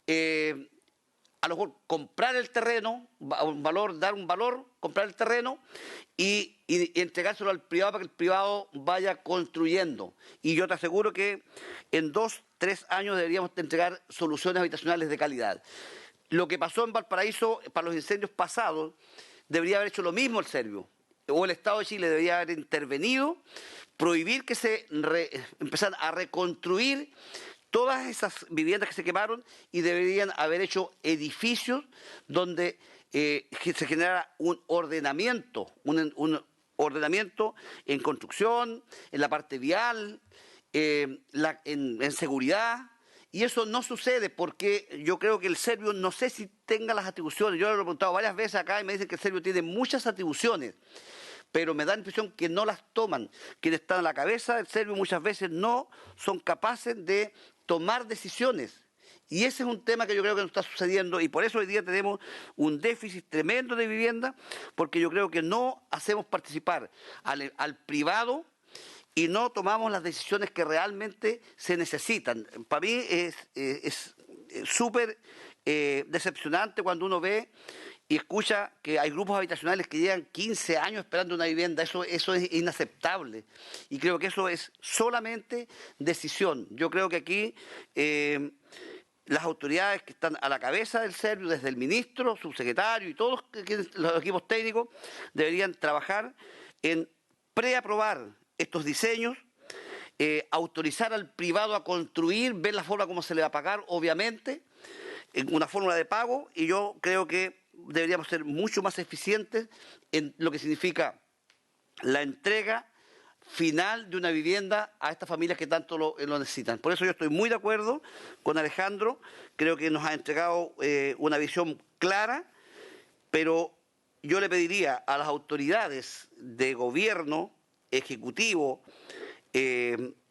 a lo mejor comprar el terreno, dar un valor, comprar el terreno y entregárselo al privado para que el privado vaya construyendo. Y yo te aseguro que en 2-3 años deberíamos entregar soluciones habitacionales de calidad. Lo que pasó en Valparaíso para los incendios pasados, debería haber hecho lo mismo el serbio, o el Estado de Chile debería haber intervenido, prohibir que se empezaran a reconstruir todas esas viviendas que se quemaron, y deberían haber hecho edificios donde se generara un ordenamiento, un ordenamiento en construcción, en la parte vial, en seguridad. Y eso no sucede porque yo creo que el serbio, no sé si tenga las atribuciones, yo lo he preguntado varias veces acá y me dicen que el serbio tiene muchas atribuciones, pero me da la impresión que no las toman. Quienes están a la cabeza del serbio muchas veces no son capaces de tomar decisiones. Y ese es un tema que yo creo que no está sucediendo, y por eso hoy día tenemos un déficit tremendo de vivienda, porque yo creo que no hacemos participar al privado y no tomamos las decisiones que realmente se necesitan. Para mí es súper decepcionante cuando uno ve y escucha que hay grupos habitacionales que llevan 15 años esperando una vivienda. Eso es inaceptable, y creo que eso es solamente decisión. Yo creo que aquí las autoridades que están a la cabeza del serbio, desde el ministro, subsecretario y todos los equipos técnicos, deberían trabajar en preaprobar estos diseños, autorizar al privado a construir, ver la forma como se le va a pagar, obviamente, una fórmula de pago, y yo creo que deberíamos ser mucho más eficientes en lo que significa la entrega final de una vivienda a estas familias que tanto lo necesitan. Por eso yo estoy muy de acuerdo con Alejandro, creo que nos ha entregado una visión clara, pero yo le pediría a las autoridades de gobierno, ejecutivo,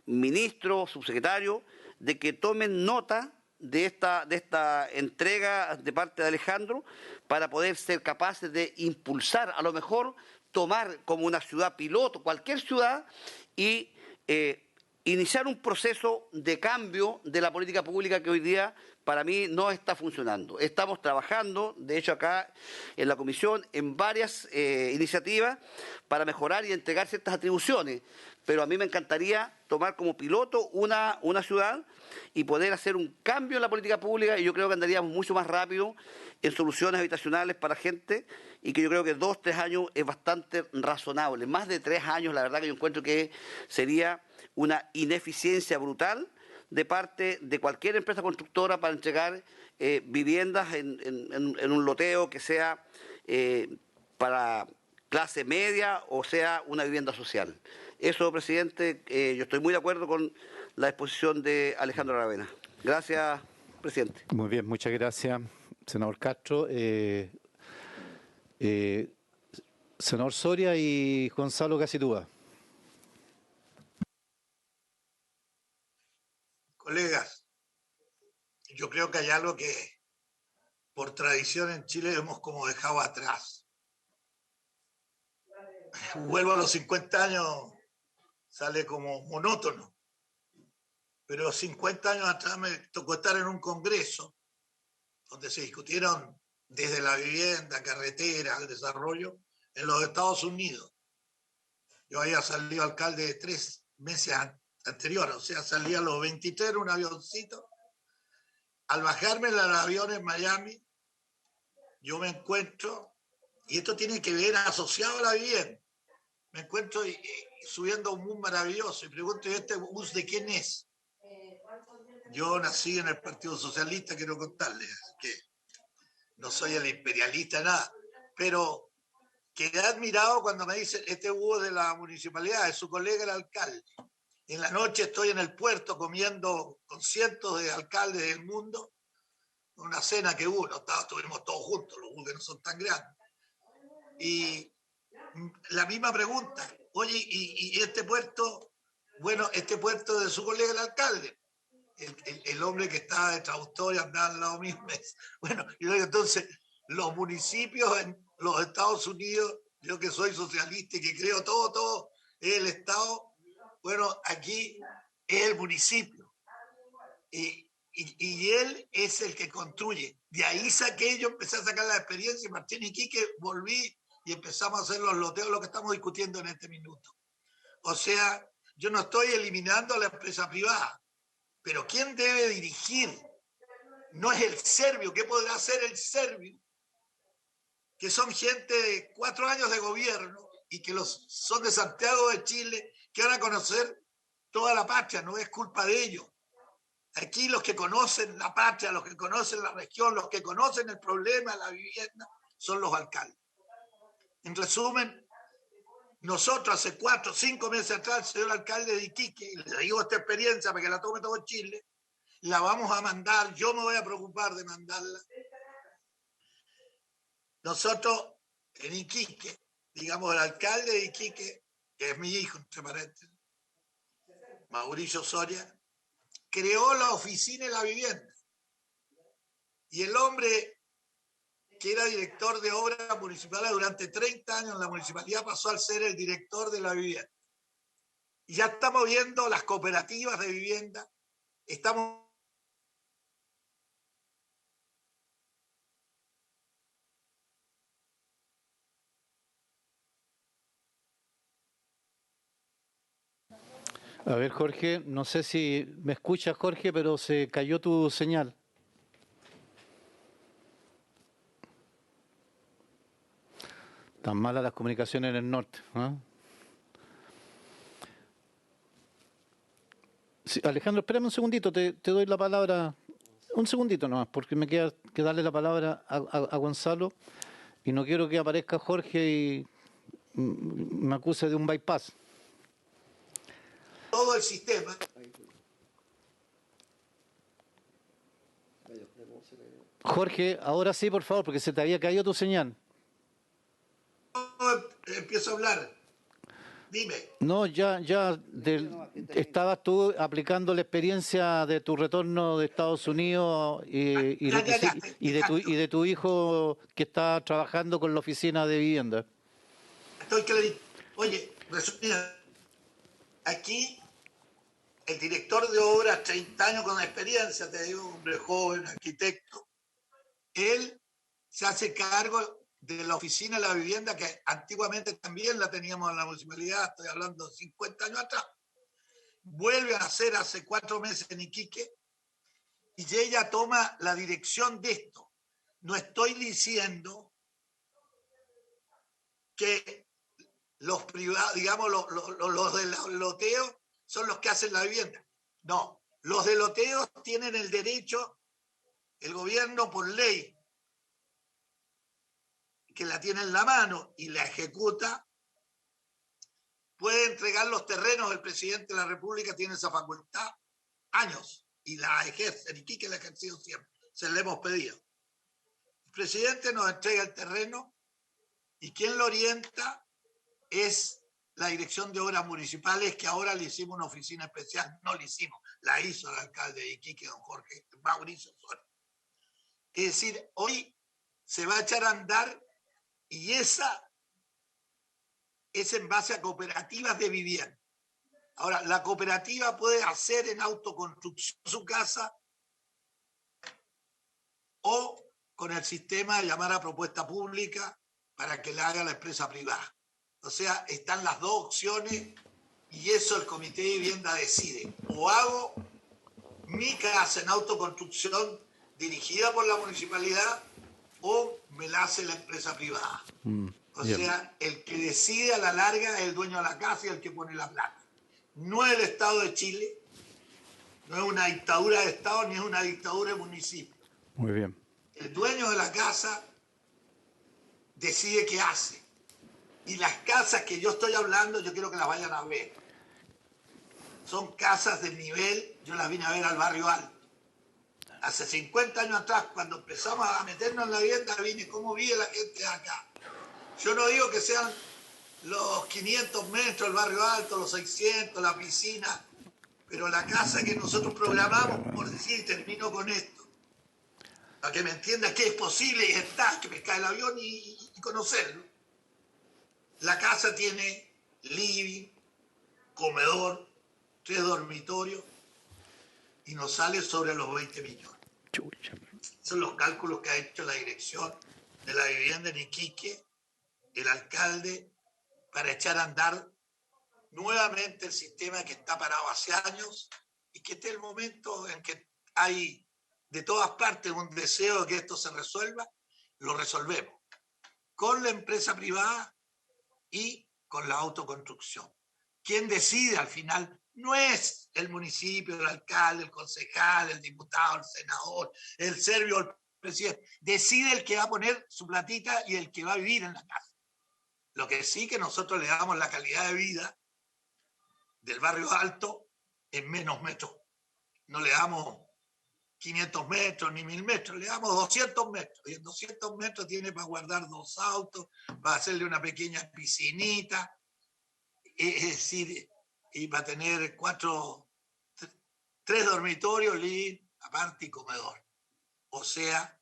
ministro, subsecretario, de que tomen nota de esta entrega de parte de Alejandro para poder ser capaces de impulsar, a lo mejor tomar como una ciudad piloto, cualquier ciudad, y iniciar un proceso de cambio de la política pública que hoy día para mí no está funcionando. Estamos trabajando, de hecho acá en la comisión, en varias iniciativas para mejorar y entregar ciertas atribuciones, pero a mí me encantaría tomar como piloto una ciudad y poder hacer un cambio en la política pública, y yo creo que andaríamos mucho más rápido en soluciones habitacionales para gente, y que yo creo que 2, 3 años es bastante razonable. Más de 3 años, la verdad que yo encuentro que sería una ineficiencia brutal de parte de cualquier empresa constructora para entregar viviendas en un loteo que sea para clase media o sea una vivienda social. Eso, presidente, yo estoy muy de acuerdo con la exposición de Alejandro Aravena. Gracias, presidente. Muy bien, muchas gracias, senador Castro. Senador Soria y Gonzalo Casitúa. Colegas, yo creo que hay algo que por tradición en Chile hemos como dejado atrás. Vuelvo a los 50 años, sale como monótono, pero 50 años atrás me tocó estar en un congreso donde se discutieron desde la vivienda, carretera, el desarrollo en los Estados Unidos. Yo había salido alcalde 3 meses anteriores, o sea, salía a los 23 en un avioncito. Al bajarme en el avión en Miami, yo me encuentro, y esto tiene que ver asociado a la vivienda, me encuentro subiendo a un bus maravilloso y pregunto, ¿y este bus de quién es? Yo nací en el Partido Socialista, quiero contarles, que no soy el imperialista, nada, pero quedé admirado cuando me dicen, este bus de la municipalidad, es su colega el alcalde. En la noche estoy en el puerto comiendo con cientos de alcaldes del mundo, una cena que hubo, estuvimos todos juntos, los buses no son tan grandes. Y la misma pregunta, oye, ¿y este puerto? Bueno, este puerto de su colega el alcalde, el hombre que estaba de traductor y andaba al lado mismo. Bueno, y luego entonces, los municipios en los Estados Unidos, yo que soy socialista y que creo todo es el Estado, bueno, aquí es el municipio. Y él es el que construye. De ahí saqué, yo empecé a sacar la experiencia, Martín y Quique, volví y empezamos a hacer los loteos, lo que estamos discutiendo en este minuto. O sea, yo no estoy eliminando a la empresa privada, pero ¿quién debe dirigir? No es el serbio. ¿Qué podrá hacer el serbio? Que son gente de 4 años de gobierno y que son de Santiago de Chile, que van a conocer toda la patria, no es culpa de ellos. Aquí los que conocen la patria, los que conocen la región, los que conocen el problema de la vivienda, son los alcaldes. En resumen, nosotros hace 4 o 5 meses atrás, el señor alcalde de Iquique, y le digo esta experiencia para que la tome todo Chile, la vamos a mandar, yo me voy a preocupar de mandarla. Nosotros en Iquique, digamos el alcalde de Iquique, que es mi hijo, entre paréntesis, Mauricio Soria, creó la oficina de la vivienda. Y el hombre que era director de obras municipales durante 30 años en la municipalidad pasó a ser el director de la vivienda. Y ya estamos viendo las cooperativas de vivienda, estamos... A ver, Jorge, no sé si me escuchas, Jorge, pero se cayó tu señal. Tan malas las comunicaciones en el norte, ¿eh? Sí, Alejandro, espérame un segundito, te doy la palabra. Un segundito nomás, porque me queda que darle la palabra a Gonzalo y no quiero que aparezca Jorge y me acuse de un bypass. Todo el sistema. Jorge, ahora sí, por favor, porque se te había caído tu señal. empiezo a hablar. Dime. No, estabas tú aplicando la experiencia de tu retorno de Estados Unidos y de tu hijo que está trabajando con la oficina de vivienda. Estoy clarito. Oye, resumida, aquí el director de obras, 30 años con experiencia, te digo, hombre joven, arquitecto, él se hace cargo de la oficina de la vivienda, que antiguamente también la teníamos en la municipalidad, estoy hablando de 50 años atrás. Vuelve a hacer hace 4 meses en Iquique y ella toma la dirección de esto. No estoy diciendo que los privados, digamos, los del loteo son los que hacen la vivienda. No, los de loteos tienen el derecho, el gobierno por ley, que la tiene en la mano y la ejecuta, puede entregar los terrenos. El presidente de la República tiene esa facultad años y la ejerce. En Iquique la ha ejercido siempre. Se le hemos pedido. El presidente nos entrega el terreno y quien lo orienta es la Dirección de Obras Municipales, que ahora le hicimos una oficina especial. No le hicimos, la hizo el alcalde de Iquique, don Jorge Mauricio Sola. Es decir, hoy se va a echar a andar y esa es en base a cooperativas de vivienda. Ahora, la cooperativa puede hacer en autoconstrucción su casa o con el sistema de llamar a propuesta pública para que la haga la empresa privada. O sea, están las dos opciones y eso el Comité de Vivienda decide. O hago mi casa en autoconstrucción dirigida por la municipalidad o me la hace la empresa privada. O sea, el que decide a la larga es el dueño de la casa y el que pone la plata. No es el Estado de Chile, no es una dictadura de Estado ni es una dictadura de municipio. Muy bien. El dueño de la casa decide qué hace. Y las casas que yo estoy hablando, yo quiero que las vayan a ver. Son casas de nivel, yo las vine a ver al Barrio Alto. Hace 50 años atrás, cuando empezamos a meternos en la vivienda, vine cómo vive la gente de acá. Yo no digo que sean los 500 metros del Barrio Alto, los 600, la piscina, pero la casa que nosotros programamos, por decir, termino con esto, para que me entiendas que es posible y está, que me cae el avión y conocerlo. La casa tiene living, comedor, 3 dormitorios y nos sale sobre los 20 millones. Son los cálculos que ha hecho la dirección de la vivienda en Iquique, el alcalde, para echar a andar nuevamente el sistema que está parado hace años y que este es el momento en que hay de todas partes un deseo de que esto se resuelva. Lo resolvemos con la empresa privada y con la autoconstrucción. Quien decide al final no es el municipio, el alcalde, el concejal, el diputado, el senador, el serbio, el presidente. Decide el que va a poner su platita y el que va a vivir en la casa. Lo que sí que nosotros le damos la calidad de vida del Barrio Alto en menos metros. No le damos 500 metros ni 1000 metros, le damos 200 metros. Y en 200 metros tiene para guardar 2 autos, para hacerle una pequeña piscinita, es decir, y va a tener 3 dormitorios, living, aparte y comedor. O sea,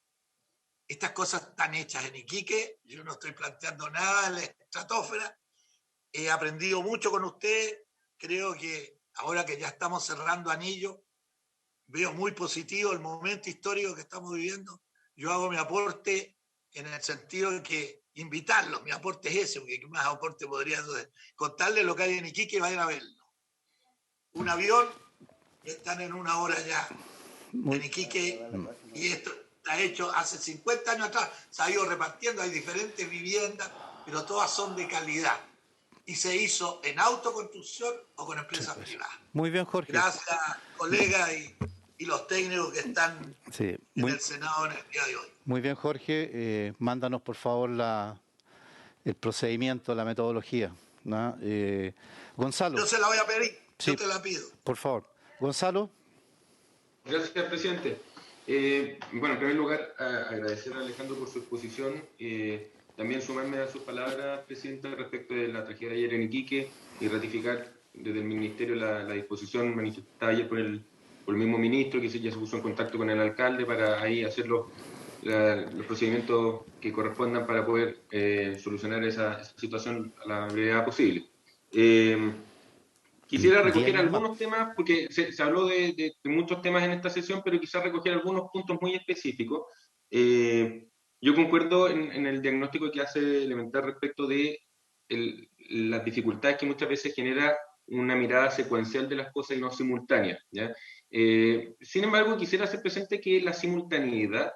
estas cosas están hechas en Iquique, yo no estoy planteando nada en la estratosfera, he aprendido mucho con usted, creo que ahora que ya estamos cerrando anillo, veo muy positivo el momento histórico que estamos viviendo. Yo hago mi aporte en el sentido de que invitarlos, mi aporte es ese, porque ¿qué más aporte podría hacer? Contarles lo que hay en Iquique y vayan a verlo. Un avión, están en 1 hora ya en Iquique, y esto está hecho hace 50 años atrás, se ha ido repartiendo, hay diferentes viviendas, pero todas son de calidad. Y se hizo en autoconstrucción o con empresas privadas. Muy bien, Jorge. Gracias, colegas y los técnicos que están en el Senado en el día de hoy. Muy bien, Jorge. Mándanos, por favor, el procedimiento, la metodología, ¿no? Gonzalo. Yo se la voy a pedir, sí, yo te la pido. Por favor. Gonzalo. Gracias, presidente. Bueno, en primer lugar, agradecer a Alejandro por su exposición. también sumarme a sus palabras, Presidenta, respecto de la tragedia de ayer en Iquique y ratificar desde el Ministerio la disposición manifestada ayer por el mismo ministro, que ya se puso en contacto con el alcalde para ahí hacer los procedimientos que correspondan para poder solucionar esa situación a la brevedad posible. Quisiera recoger algunos temas, porque se habló de muchos temas en esta sesión, pero quizás recoger algunos puntos muy específicos. Yo concuerdo en el diagnóstico que hace Elemental respecto de las dificultades que muchas veces genera una mirada secuencial de las cosas y no simultánea, ¿ya? Sin embargo, quisiera hacer presente que la simultaneidad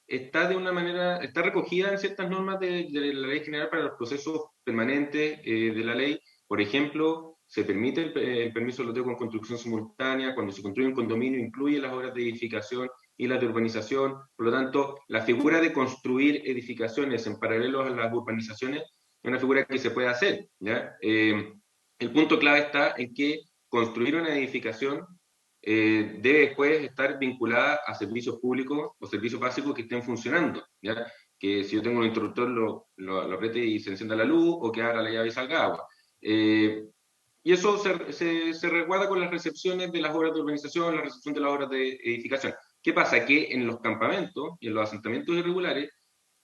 está de una manera, está recogida en ciertas normas de la Ley General para los procesos permanentes de la ley. Por ejemplo, se permite el permiso de loteo con construcción simultánea, cuando se construye un condominio incluye las obras de edificación y las de urbanización. Por lo tanto, la figura de construir edificaciones en paralelo a las urbanizaciones es una figura que se puede hacer, ¿ya? El punto clave está en que construir una edificación debe después estar vinculada a servicios públicos o servicios básicos que estén funcionando, ¿ya? Que si yo tengo un interruptor lo apriete y se encienda la luz, o que abra la llave y salga agua. Y eso se resguarda con las recepciones de las obras de urbanización, la recepción de las obras de edificación. ¿Qué pasa? Que en los campamentos y en los asentamientos irregulares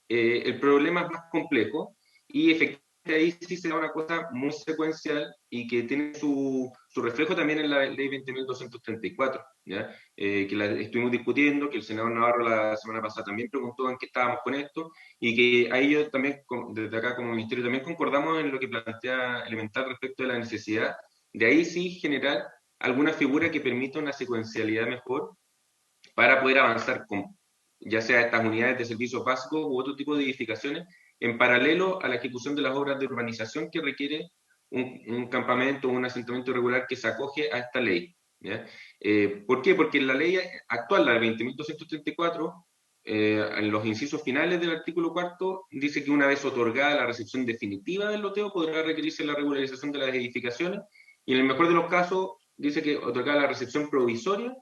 el problema es más complejo y efectivamente ahí sí se da una cosa muy secuencial y que tiene su reflejo también en la ley 20.234, ¿ya? Que la estuvimos discutiendo, que el senador Navarro la semana pasada también preguntó en qué estábamos con esto, y que ahí yo también, desde acá como ministerio, también concordamos en lo que plantea Elemental respecto de la necesidad de ahí sí generar alguna figura que permita una secuencialidad mejor para poder avanzar con ya sea estas unidades de servicios básicos u otro tipo de edificaciones, en paralelo a la ejecución de las obras de urbanización que requiere un campamento o un asentamiento irregular que se acoge a esta ley, ¿ya? ¿Por qué? Porque la ley actual, la de 20.234, en los incisos finales del artículo 4, dice que una vez otorgada la recepción definitiva del loteo, podrá requerirse la regularización de las edificaciones, y en el mejor de los casos, dice que otorgada la recepción provisoria,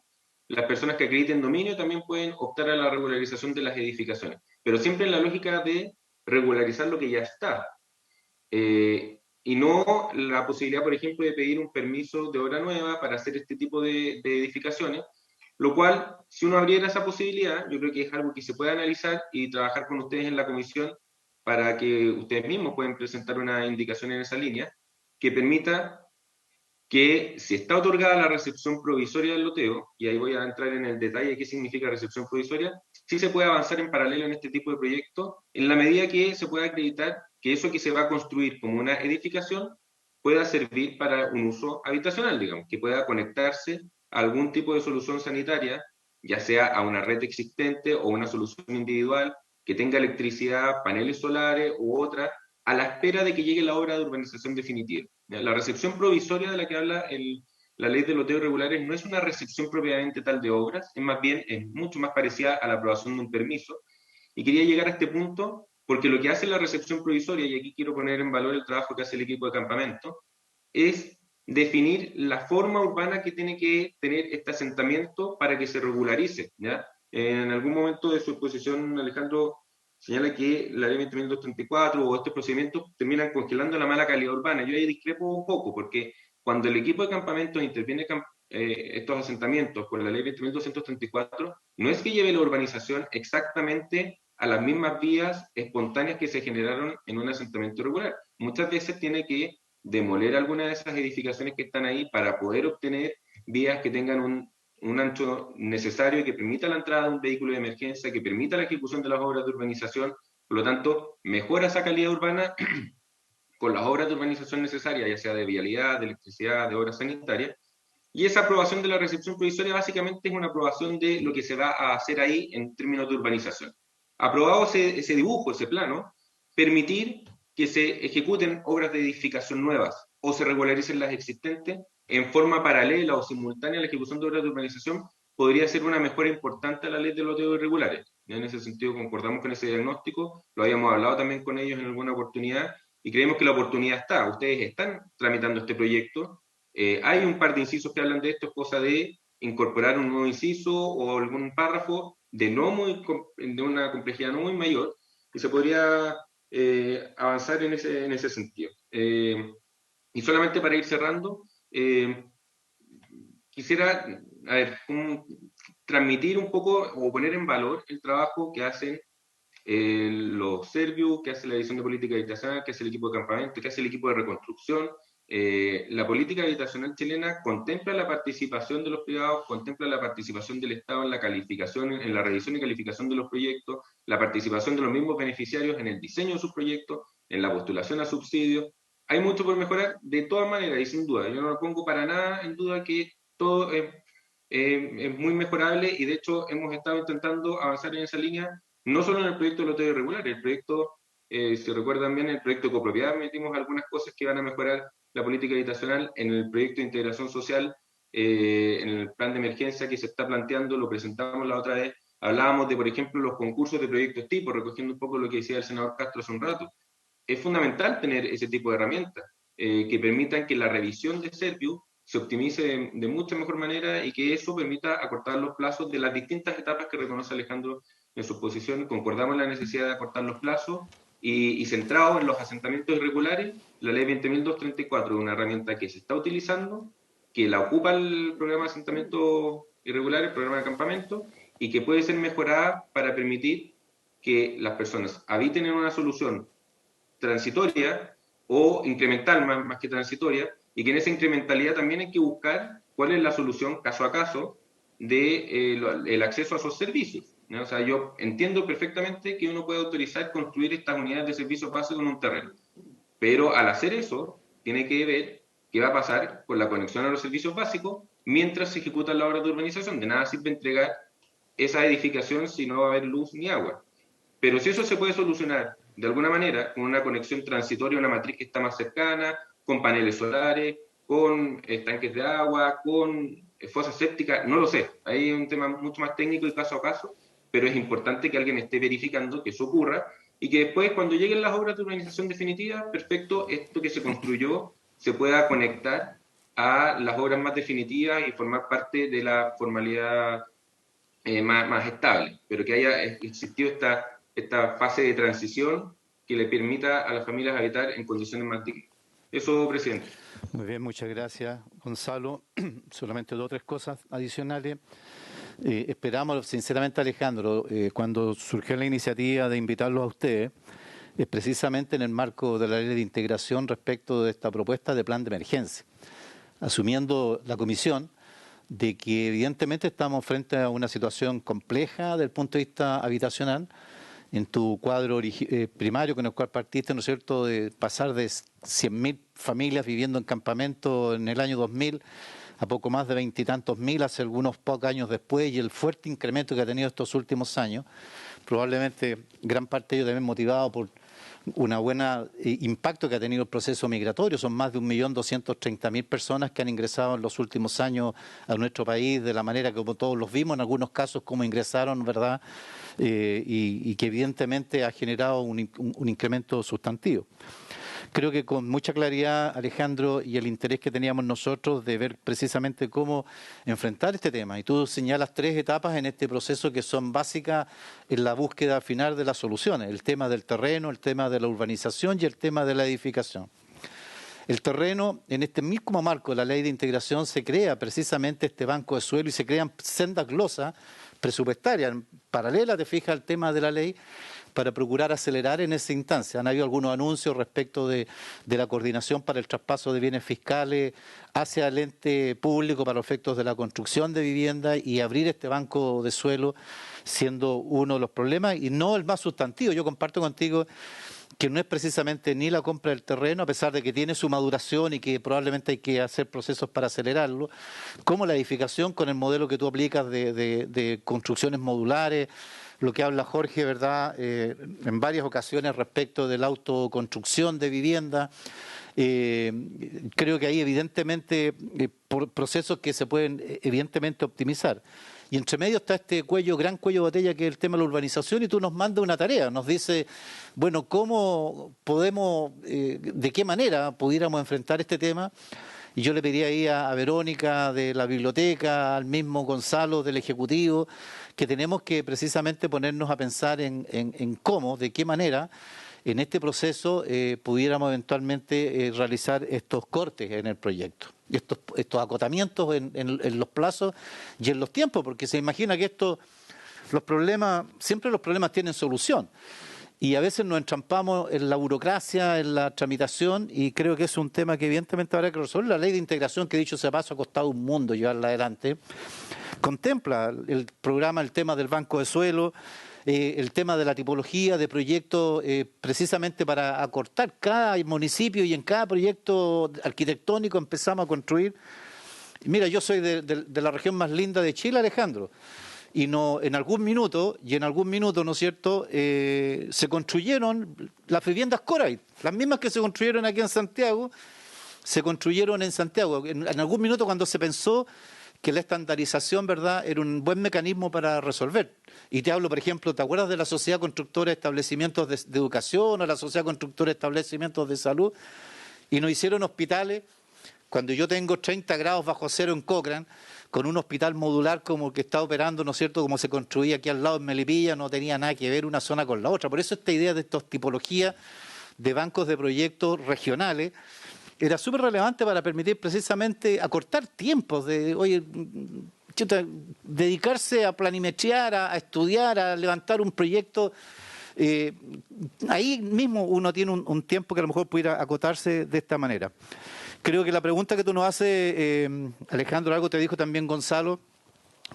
las personas que acrediten dominio también pueden optar a la regularización de las edificaciones, pero siempre en la lógica de regularizar lo que ya está. Y no la posibilidad, por ejemplo, de pedir un permiso de obra nueva para hacer este tipo de edificaciones, lo cual, si uno abriera esa posibilidad, yo creo que es algo que se puede analizar y trabajar con ustedes en la comisión para que ustedes mismos puedan presentar una indicación en esa línea que permita que si está otorgada la recepción provisoria del loteo, y ahí voy a entrar en el detalle de qué significa recepción provisoria, sí se puede avanzar en paralelo en este tipo de proyectos, en la medida que se pueda acreditar que eso que se va a construir como una edificación pueda servir para un uso habitacional, digamos, que pueda conectarse a algún tipo de solución sanitaria, ya sea a una red existente o una solución individual, que tenga electricidad, paneles solares u otra, a la espera de que llegue la obra de urbanización definitiva. La recepción provisoria de la que habla la ley de loteos irregulares no es una recepción propiamente tal de obras, es más bien, es mucho más parecida a la aprobación de un permiso. Y quería llegar a este punto porque lo que hace la recepción provisoria, y aquí quiero poner en valor el trabajo que hace el equipo de campamento, es definir la forma urbana que tiene que tener este asentamiento para que se regularice, ¿ya? En algún momento de su exposición, Alejandro señala que la ley 20.234 o estos procedimientos terminan congelando la mala calidad urbana. Yo ahí discrepo un poco, porque cuando el equipo de campamentos interviene estos asentamientos con la ley 20.234, no es que lleve la urbanización exactamente a las mismas vías espontáneas que se generaron en un asentamiento irregular. Muchas veces tiene que demoler algunas de esas edificaciones que están ahí para poder obtener vías que tengan un ancho necesario que permita la entrada de un vehículo de emergencia, que permita la ejecución de las obras de urbanización. Por lo tanto, mejora esa calidad urbana con las obras de urbanización necesarias, ya sea de vialidad, de electricidad, de obras sanitarias. Y esa aprobación de la recepción provisoria básicamente es una aprobación de lo que se va a hacer ahí en términos de urbanización. Aprobado ese dibujo, ese plano, permitir que se ejecuten obras de edificación nuevas o se regularicen las existentes en forma paralela o simultánea a la ejecución de obras de urbanización podría ser una mejora importante a la ley de loteos irregulares. En ese sentido concordamos con ese diagnóstico, lo habíamos hablado también con ellos en alguna oportunidad y creemos que la oportunidad está. Ustedes están tramitando este proyecto, hay un par de incisos que hablan de esto, es cosa de incorporar un nuevo inciso o algún párrafo de una complejidad no muy mayor, que se podría avanzar en ese sentido. Y solamente para ir cerrando, quisiera, a ver, transmitir un poco o poner en valor el trabajo que hacen los Servius, que hace la División de Política Habitacional, que hace el equipo de campamento, que hace el equipo de reconstrucción. La política habitacional chilena contempla la participación de los privados, contempla la participación del Estado en la calificación, en la revisión y calificación de los proyectos, la participación de los mismos beneficiarios en el diseño de sus proyectos, en la postulación a subsidios. Hay mucho por mejorar, de todas maneras, y sin duda. Yo no lo pongo para nada en duda que todo es muy mejorable, y de hecho hemos estado intentando avanzar en esa línea, no solo en el proyecto de lotería irregular, el proyecto, si recuerdan bien, el proyecto de copropiedad, metimos algunas cosas que van a mejorar la política habitacional. En el proyecto de integración social, en el plan de emergencia que se está planteando, lo presentamos la otra vez, hablábamos de, por ejemplo, los concursos de proyectos tipo, recogiendo un poco lo que decía el senador Castro hace un rato. Es fundamental tener ese tipo de herramientas que permitan que la revisión de Serviu se optimice de mucha mejor manera, y que eso permita acortar los plazos de las distintas etapas que reconoce Alejandro en su exposición. Concordamos en la necesidad de acortar los plazos, y centrado en los asentamientos irregulares, la ley 20.234 es una herramienta que se está utilizando, que la ocupa el programa de asentamientos irregulares, el programa de campamento, y que puede ser mejorada para permitir que las personas habiten en una solución transitoria o incremental, más que transitoria, y que en esa incrementalidad también hay que buscar cuál es la solución caso a caso de el acceso a esos servicios, ¿no? O sea, yo entiendo perfectamente que uno puede autorizar construir estas unidades de servicios básicos en un terreno, pero al hacer eso tiene que ver qué va a pasar con la conexión a los servicios básicos mientras se ejecutan las obras de urbanización. De nada sirve entregar esa edificación si no va a haber luz ni agua. Pero si eso se puede solucionar de alguna manera, con una conexión transitoria, una matriz que está más cercana, con paneles solares, con tanques de agua, con fosas sépticas, no lo sé. Ahí es un tema mucho más técnico y caso a caso, pero es importante que alguien esté verificando que eso ocurra, y que después, cuando lleguen las obras de urbanización definitiva, perfecto, esto que se construyó se pueda conectar a las obras más definitivas y formar parte de la formalidad más estable, pero que haya existido esta fase de transición que le permita a las familias habitar en condiciones más dignas. Eso, presidente. Muy bien, muchas gracias, Gonzalo. Solamente 2 o 3 cosas adicionales. Esperamos, sinceramente, Alejandro, cuando surgió la iniciativa de invitarlos a ustedes, es precisamente en el marco de la ley de integración respecto de esta propuesta de plan de emergencia, asumiendo la comisión de que evidentemente estamos frente a una situación compleja desde el punto de vista habitacional. En tu cuadro primario con el cual partiste, ¿no es cierto?, de pasar de 100.000 familias viviendo en campamento en el año 2000 a poco más de 20 y tantos mil hace algunos pocos años después, y el fuerte incremento que ha tenido estos últimos años, probablemente gran parte de ello también motivado por una buena impacto que ha tenido el proceso migratorio. Son más de 1.230.000 personas que han ingresado en los últimos años a nuestro país, de la manera como todos los vimos, en algunos casos como ingresaron, ¿verdad? Y que evidentemente ha generado un incremento sustantivo. Creo que con mucha claridad, Alejandro, y el interés que teníamos nosotros de ver precisamente cómo enfrentar este tema. Y tú señalas 3 etapas en este proceso que son básicas en la búsqueda final de las soluciones: el tema del terreno, el tema de la urbanización y el tema de la edificación. El terreno, en este mismo marco de la ley de integración, se crea precisamente este banco de suelo y se crean sendas glosas presupuestarias paralelas, te fijas, al tema de la ley, para procurar acelerar en esa instancia. Han habido algunos anuncios respecto de la coordinación para el traspaso de bienes fiscales hacia el ente público para los efectos de la construcción de vivienda, y abrir este banco de suelo siendo uno de los problemas y no el más sustantivo. Yo comparto contigo que no es precisamente ni la compra del terreno, a pesar de que tiene su maduración y que probablemente hay que hacer procesos para acelerarlo, como la edificación con el modelo que tú aplicas de construcciones modulares, lo que habla Jorge, ¿verdad?, en varias ocasiones respecto de la autoconstrucción de vivienda. Creo que hay evidentemente procesos que se pueden evidentemente optimizar. Y entre medio está este gran cuello de botella, que es el tema de la urbanización, y tú nos mandas una tarea, nos dice, bueno, ¿cómo podemos, de qué manera pudiéramos enfrentar este tema? Y yo le pediría ahí a Verónica de la biblioteca, al mismo Gonzalo del Ejecutivo, que tenemos que precisamente ponernos a pensar en cómo, de qué manera, en este proceso pudiéramos eventualmente realizar estos cortes en el proyecto, estos acotamientos en los plazos y en los tiempos, porque se imagina que siempre los problemas tienen solución. Y a veces nos entrampamos en la burocracia, en la tramitación, y creo que es un tema que evidentemente habrá que resolver. La ley de integración, que dicho sea paso, ha costado un mundo llevarla adelante, contempla el programa, el tema del banco de suelo, el tema de la tipología de proyectos, precisamente para acortar cada municipio, y en cada proyecto arquitectónico empezamos a construir. Mira, yo soy de la región más linda de Chile, Alejandro, y en algún minuto, ¿no es cierto?, se construyeron las viviendas Coray, las mismas que se construyeron aquí en Santiago, se construyeron en Santiago. En algún minuto, cuando se pensó que la estandarización, ¿verdad?, era un buen mecanismo para resolver. Y te hablo, por ejemplo, ¿te acuerdas de la Sociedad Constructora de Establecimientos de Educación o la Sociedad Constructora de Establecimientos de Salud? Y nos hicieron hospitales, cuando yo tengo 30 grados bajo cero en Cochrane, con un hospital modular como el que está operando, ¿no es cierto?, como se construía aquí al lado en Melipilla, no tenía nada que ver una zona con la otra. Por eso esta idea de estas tipologías de bancos de proyectos regionales era súper relevante para permitir precisamente acortar tiempos de, oye, dedicarse a planimetrear, a estudiar, a levantar un proyecto. Ahí mismo uno tiene un tiempo que a lo mejor pudiera acotarse de esta manera. Creo que la pregunta que tú nos haces, Alejandro, algo te dijo también Gonzalo,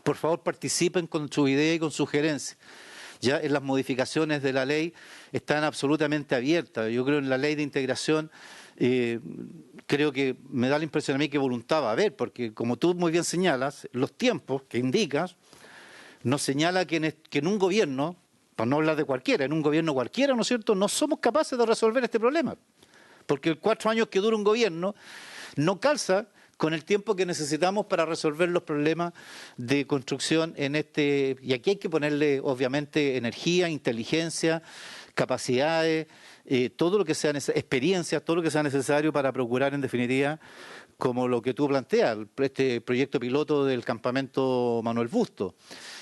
por favor participen con su idea y con sugerencias. Ya en las modificaciones de la ley están absolutamente abiertas. Yo creo en la ley de integración, creo que me da la impresión a mí que voluntad va a haber, porque como tú muy bien señalas, los tiempos que indicas nos señala que en un gobierno, para no hablar de cualquiera, en un gobierno cualquiera, ¿no es cierto?, no somos capaces de resolver este problema. Porque 4 años que dura un gobierno no calza con el tiempo que necesitamos para resolver los problemas de construcción y aquí hay que ponerle obviamente energía, inteligencia, capacidades, todo lo que sea experiencia, todo lo que sea necesario para procurar en definitiva, como lo que tú planteas, este proyecto piloto del campamento Manuel Busto.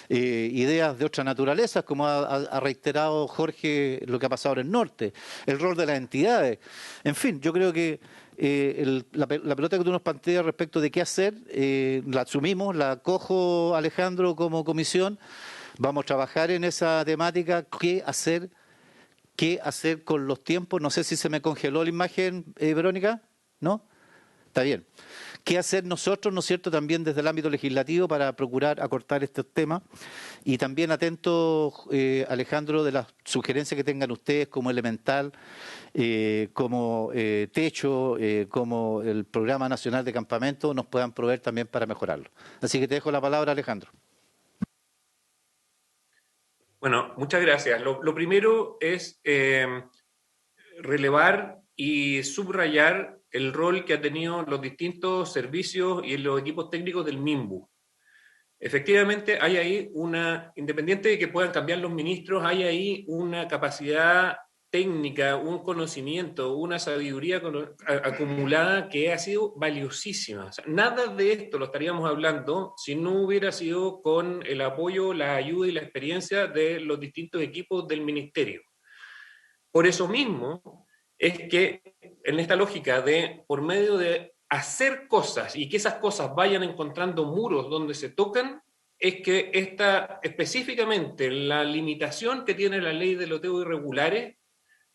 Ideas de otra naturaleza, como ha reiterado Jorge, lo que ha pasado en el norte, el rol de las entidades. En fin, yo creo que la pelota que tú nos planteas respecto de qué hacer, la asumimos, la cojo, Alejandro, como comisión. Vamos a trabajar en esa temática, qué hacer con los tiempos. No sé si se me congeló la imagen, Verónica, ¿no? Está bien. ¿Qué hacer nosotros, ¿no es cierto?, también desde el ámbito legislativo para procurar acortar estos temas? Y también atento, Alejandro, de las sugerencias que tengan ustedes como Elemental, como Techo, como el Programa Nacional de Campamento, nos puedan proveer también para mejorarlo. Así que te dejo la palabra, Alejandro. Bueno, muchas gracias. Lo primero es relevar y subrayar el rol que han tenido los distintos servicios y los equipos técnicos del MIMBU. Efectivamente, hay ahí independiente de que puedan cambiar los ministros, hay ahí una capacidad técnica, un conocimiento, una sabiduría acumulada que ha sido valiosísima. O sea, nada de esto lo estaríamos hablando si no hubiera sido con el apoyo, la ayuda y la experiencia de los distintos equipos del ministerio. Por eso mismo es que en esta lógica de, por medio de hacer cosas y que esas cosas vayan encontrando muros donde se tocan, es que específicamente la limitación que tiene la ley de loteos irregulares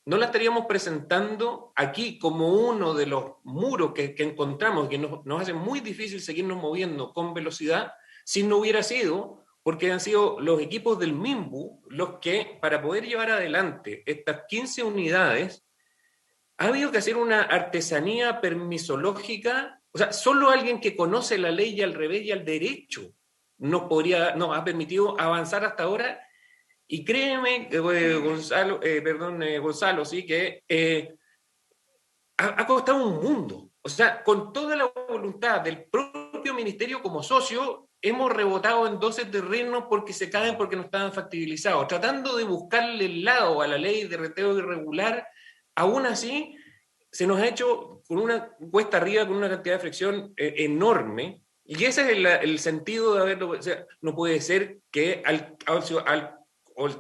no la estaríamos presentando aquí como uno de los muros que encontramos, que nos hace muy difícil seguirnos moviendo con velocidad, si no hubiera sido porque han sido los equipos del MIMBU los que, para poder llevar adelante estas 15 unidades, ha habido que hacer una artesanía permisológica. O sea, solo alguien que conoce la ley y al revés y al derecho nos ha permitido avanzar hasta ahora. Y créeme, Gonzalo, sí, que ha costado un mundo. O sea, con toda la voluntad del propio ministerio como socio, hemos rebotado en 12 terrenos porque se caen porque no estaban factibilizados, tratando de buscarle el lado a la ley de reteo irregular. Aún así, se nos ha hecho con una cuesta arriba, con una cantidad de fricción enorme, y ese es el sentido de haberlo. O sea, no puede ser que al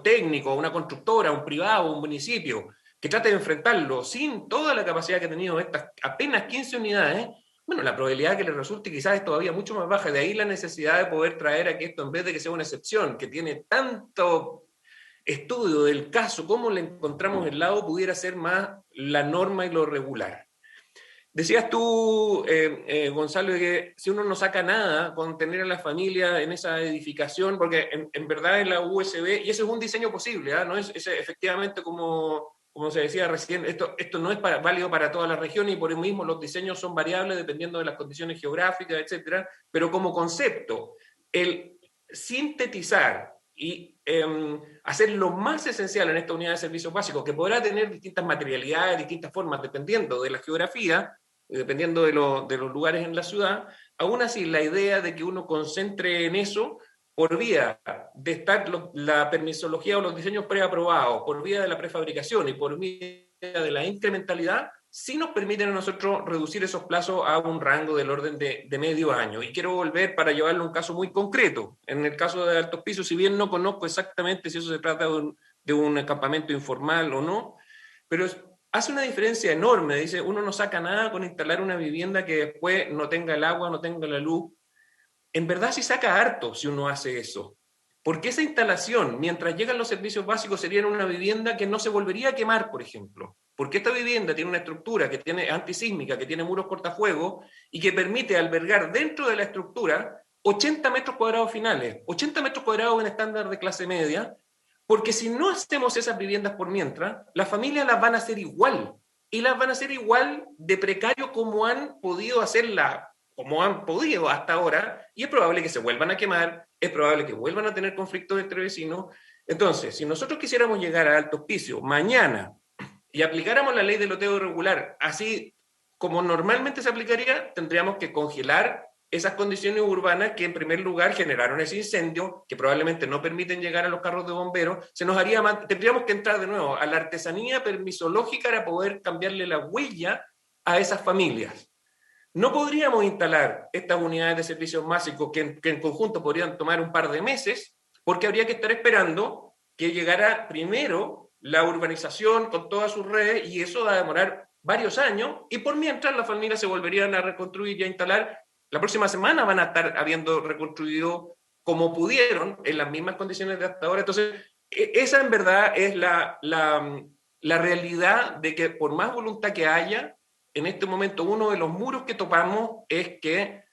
técnico, una constructora, un privado, un municipio, que trate de enfrentarlo sin toda la capacidad que ha tenido estas apenas 15 unidades, bueno, la probabilidad que le resulte quizás es todavía mucho más baja. De ahí la necesidad de poder traer a que esto, en vez de que sea una excepción, que tiene tanto estudio del caso, cómo le encontramos el lado, pudiera ser más la norma y lo regular. Decías tú, Gonzalo, que si uno no saca nada con tener a la familia en esa edificación, porque en verdad en la USB, y eso es un diseño posible, ¿eh? No es efectivamente como se decía recién, esto no es válido para toda la región y por eso mismo los diseños son variables dependiendo de las condiciones geográficas, etcétera, pero como concepto, el sintetizar y hacer lo más esencial en esta unidad de servicios básicos, que podrá tener distintas materialidades, distintas formas, dependiendo de la geografía, dependiendo de los lugares en la ciudad, aún así la idea de que uno concentre en eso por vía de estar la permisología o los diseños preaprobados, por vía de la prefabricación y por vía de la incrementalidad, sí nos permiten a nosotros reducir esos plazos a un rango del orden de medio año. Y quiero volver para llevarlo a un caso muy concreto. En el caso de Altos Pisos, si bien no conozco exactamente si eso se trata de un campamento informal o no, pero hace una diferencia enorme. Dice, uno no saca nada con instalar una vivienda que después no tenga el agua, no tenga la luz. En verdad sí saca harto si uno hace eso. Porque esa instalación, mientras llegan los servicios básicos, sería una vivienda que no se volvería a quemar, por ejemplo. Porque esta vivienda tiene una estructura que tiene antisísmica, que tiene muros cortafuegos y que permite albergar dentro de la estructura 80 metros cuadrados finales, 80 metros cuadrados en estándar de clase media, porque si no hacemos esas viviendas por mientras, las familias las van a hacer igual. Y las van a hacer igual de precario como han podido hacerla, como han podido hasta ahora, y es probable que se vuelvan a quemar, es probable que vuelvan a tener conflictos entre vecinos. Entonces, si nosotros quisiéramos llegar a Altos Pisos mañana y aplicáramos la ley de loteo irregular así como normalmente se aplicaría, tendríamos que congelar esas condiciones urbanas que en primer lugar generaron ese incendio, que probablemente no permiten llegar a los carros de bomberos. Tendríamos que entrar de nuevo a la artesanía permisológica para poder cambiarle la huella a esas familias. No podríamos instalar estas unidades de servicios básicos que en conjunto podrían tomar un par de meses, porque habría que estar esperando que llegara primero la urbanización con todas sus redes, y eso va a demorar varios años, y por mientras las familias se volverían a reconstruir y a instalar. La próxima semana van a estar habiendo reconstruido como pudieron, en las mismas condiciones de hasta ahora. Entonces, esa en verdad es la realidad de que por más voluntad que haya, en este momento uno de los muros que topamos es que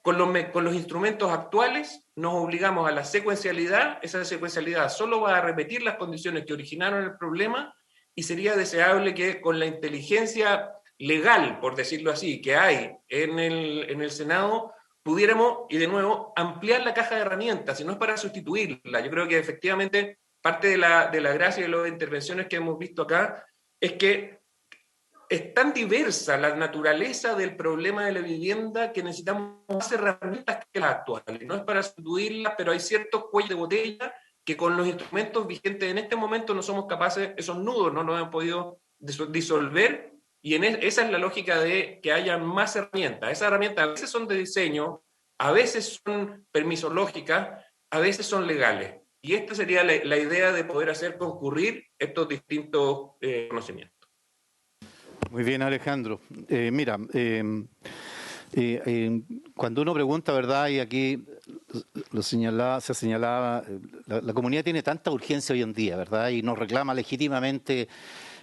con los instrumentos actuales nos obligamos a la secuencialidad. Esa secuencialidad solo va a repetir las condiciones que originaron el problema, y sería deseable que con la inteligencia legal, por decirlo así, que hay en el Senado, pudiéramos, y de nuevo, ampliar la caja de herramientas, y no es para sustituirla. Yo creo que efectivamente parte de la gracia de las intervenciones que hemos visto acá es que es tan diversa la naturaleza del problema de la vivienda que necesitamos más herramientas que las actuales. No es para sustituirlas, pero hay ciertos cuellos de botella que con los instrumentos vigentes en este momento no somos capaces, esos nudos no los hemos podido disolver, y esa es la lógica de que haya más herramientas. Esas herramientas a veces son de diseño, a veces son permisológicas, a veces son legales. Y esta sería la idea de poder hacer concurrir estos distintos conocimientos. Muy bien, Alejandro. Mira, cuando uno pregunta, ¿verdad? Y aquí se señalaba, la comunidad tiene tanta urgencia hoy en día, ¿verdad? Y nos reclama legítimamente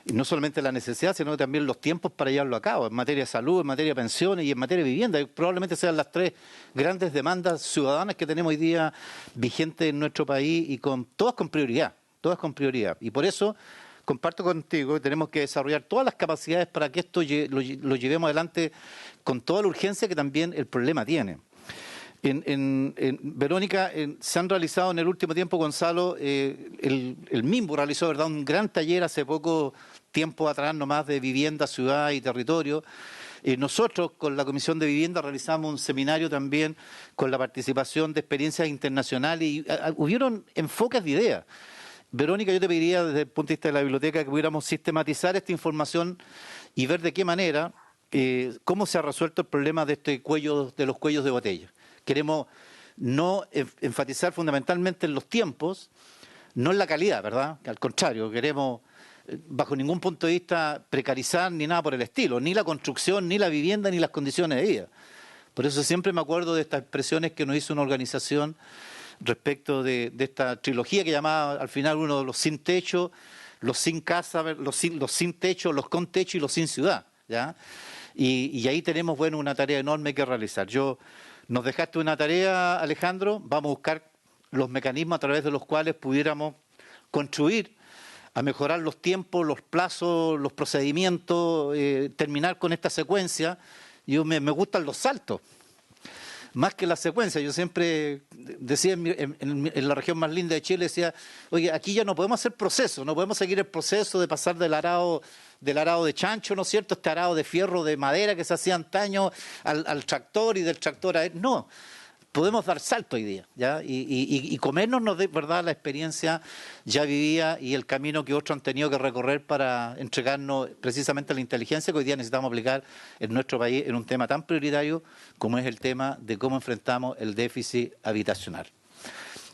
no solamente la necesidad, sino también los tiempos para llevarlo a cabo, en materia de salud, en materia de pensiones y en materia de vivienda. Probablemente sean las tres grandes demandas ciudadanas que tenemos hoy día vigentes en nuestro país, y todas con prioridad, Y por eso comparto contigo que tenemos que desarrollar todas las capacidades para que esto lo llevemos adelante con toda la urgencia que también el problema tiene. Verónica, se han realizado en el último tiempo, Gonzalo, el MIMBU realizó, ¿verdad?, un gran taller hace poco tiempo atrás nomás de vivienda, ciudad y territorio. Nosotros con la Comisión de Vivienda realizamos un seminario también con la participación de experiencias internacionales, y hubieron enfoques de ideas. Verónica, yo te pediría desde el punto de vista de la biblioteca que pudiéramos sistematizar esta información y ver de qué manera, cómo se ha resuelto el problema de los cuellos de botella. Queremos no enfatizar fundamentalmente en los tiempos, no en la calidad, ¿verdad? Al contrario, queremos bajo ningún punto de vista precarizar ni nada por el estilo, ni la construcción, ni la vivienda, ni las condiciones de vida. Por eso siempre me acuerdo de estas expresiones que nos hizo una organización respecto de esta trilogía que llamaba al final uno de los sin techo, los sin casa, los sin techo, los con techo y los sin ciudad, ¿ya? Y ahí tenemos, bueno, una tarea enorme que realizar. Nos dejaste una tarea, Alejandro, vamos a buscar los mecanismos a través de los cuales pudiéramos construir, a mejorar los tiempos, los plazos, los procedimientos, terminar con esta secuencia. Me gustan los saltos, más que la secuencia. Yo siempre decía en la región más linda de Chile, decía, oye, aquí ya no podemos hacer proceso, no podemos seguir el proceso de pasar del arado de chancho, ¿no es cierto?, este arado de fierro, de madera que se hacía antaño al tractor y del tractor a él. No, podemos dar salto hoy día, ¿ya? Y comernos de verdad la experiencia ya vivida y el camino que otros han tenido que recorrer para entregarnos precisamente la inteligencia que hoy día necesitamos aplicar en nuestro país en un tema tan prioritario como es el tema de cómo enfrentamos el déficit habitacional.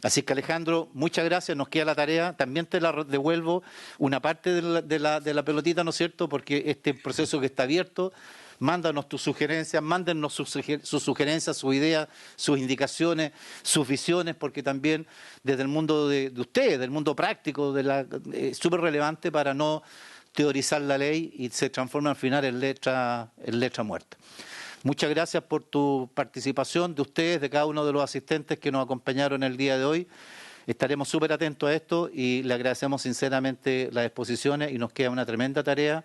Así que, Alejandro, muchas gracias, nos queda la tarea. También te la devuelvo una parte de la pelotita, ¿no es cierto?, porque este proceso que está abierto. Mándanos tus sugerencias, mándennos sus sugerencias, sus ideas, sus indicaciones, sus visiones, porque también desde el mundo de ustedes, del mundo práctico, es súper relevante para no teorizar la ley y se transforma al final en letra muerta. Muchas gracias por tu participación, de ustedes, de cada uno de los asistentes que nos acompañaron el día de hoy. Estaremos súper atentos a esto y le agradecemos sinceramente las exposiciones y nos queda una tremenda tarea,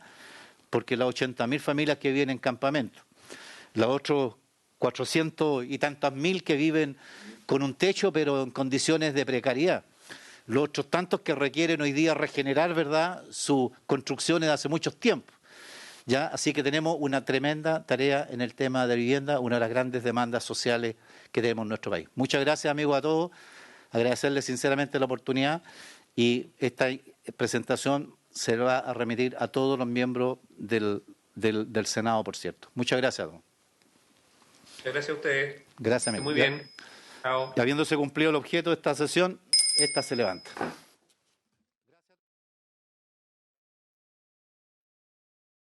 porque las 80.000 familias que viven en campamento, los otros 400 y tantas mil que viven con un techo pero en condiciones de precariedad, los otros tantos que requieren hoy día regenerar, ¿verdad?, sus construcciones de hace muchos tiempos, ¿ya? Así que tenemos una tremenda tarea en el tema de vivienda, una de las grandes demandas sociales que tenemos en nuestro país. Muchas gracias, amigos, a todos, agradecerles sinceramente la oportunidad y esta presentación se va a remitir a todos los miembros del Senado, por cierto. Muchas gracias, don. Muchas gracias a ustedes. Gracias, amigo. Muy bien. Chao. Y habiéndose cumplido el objeto de esta sesión, esta se levanta.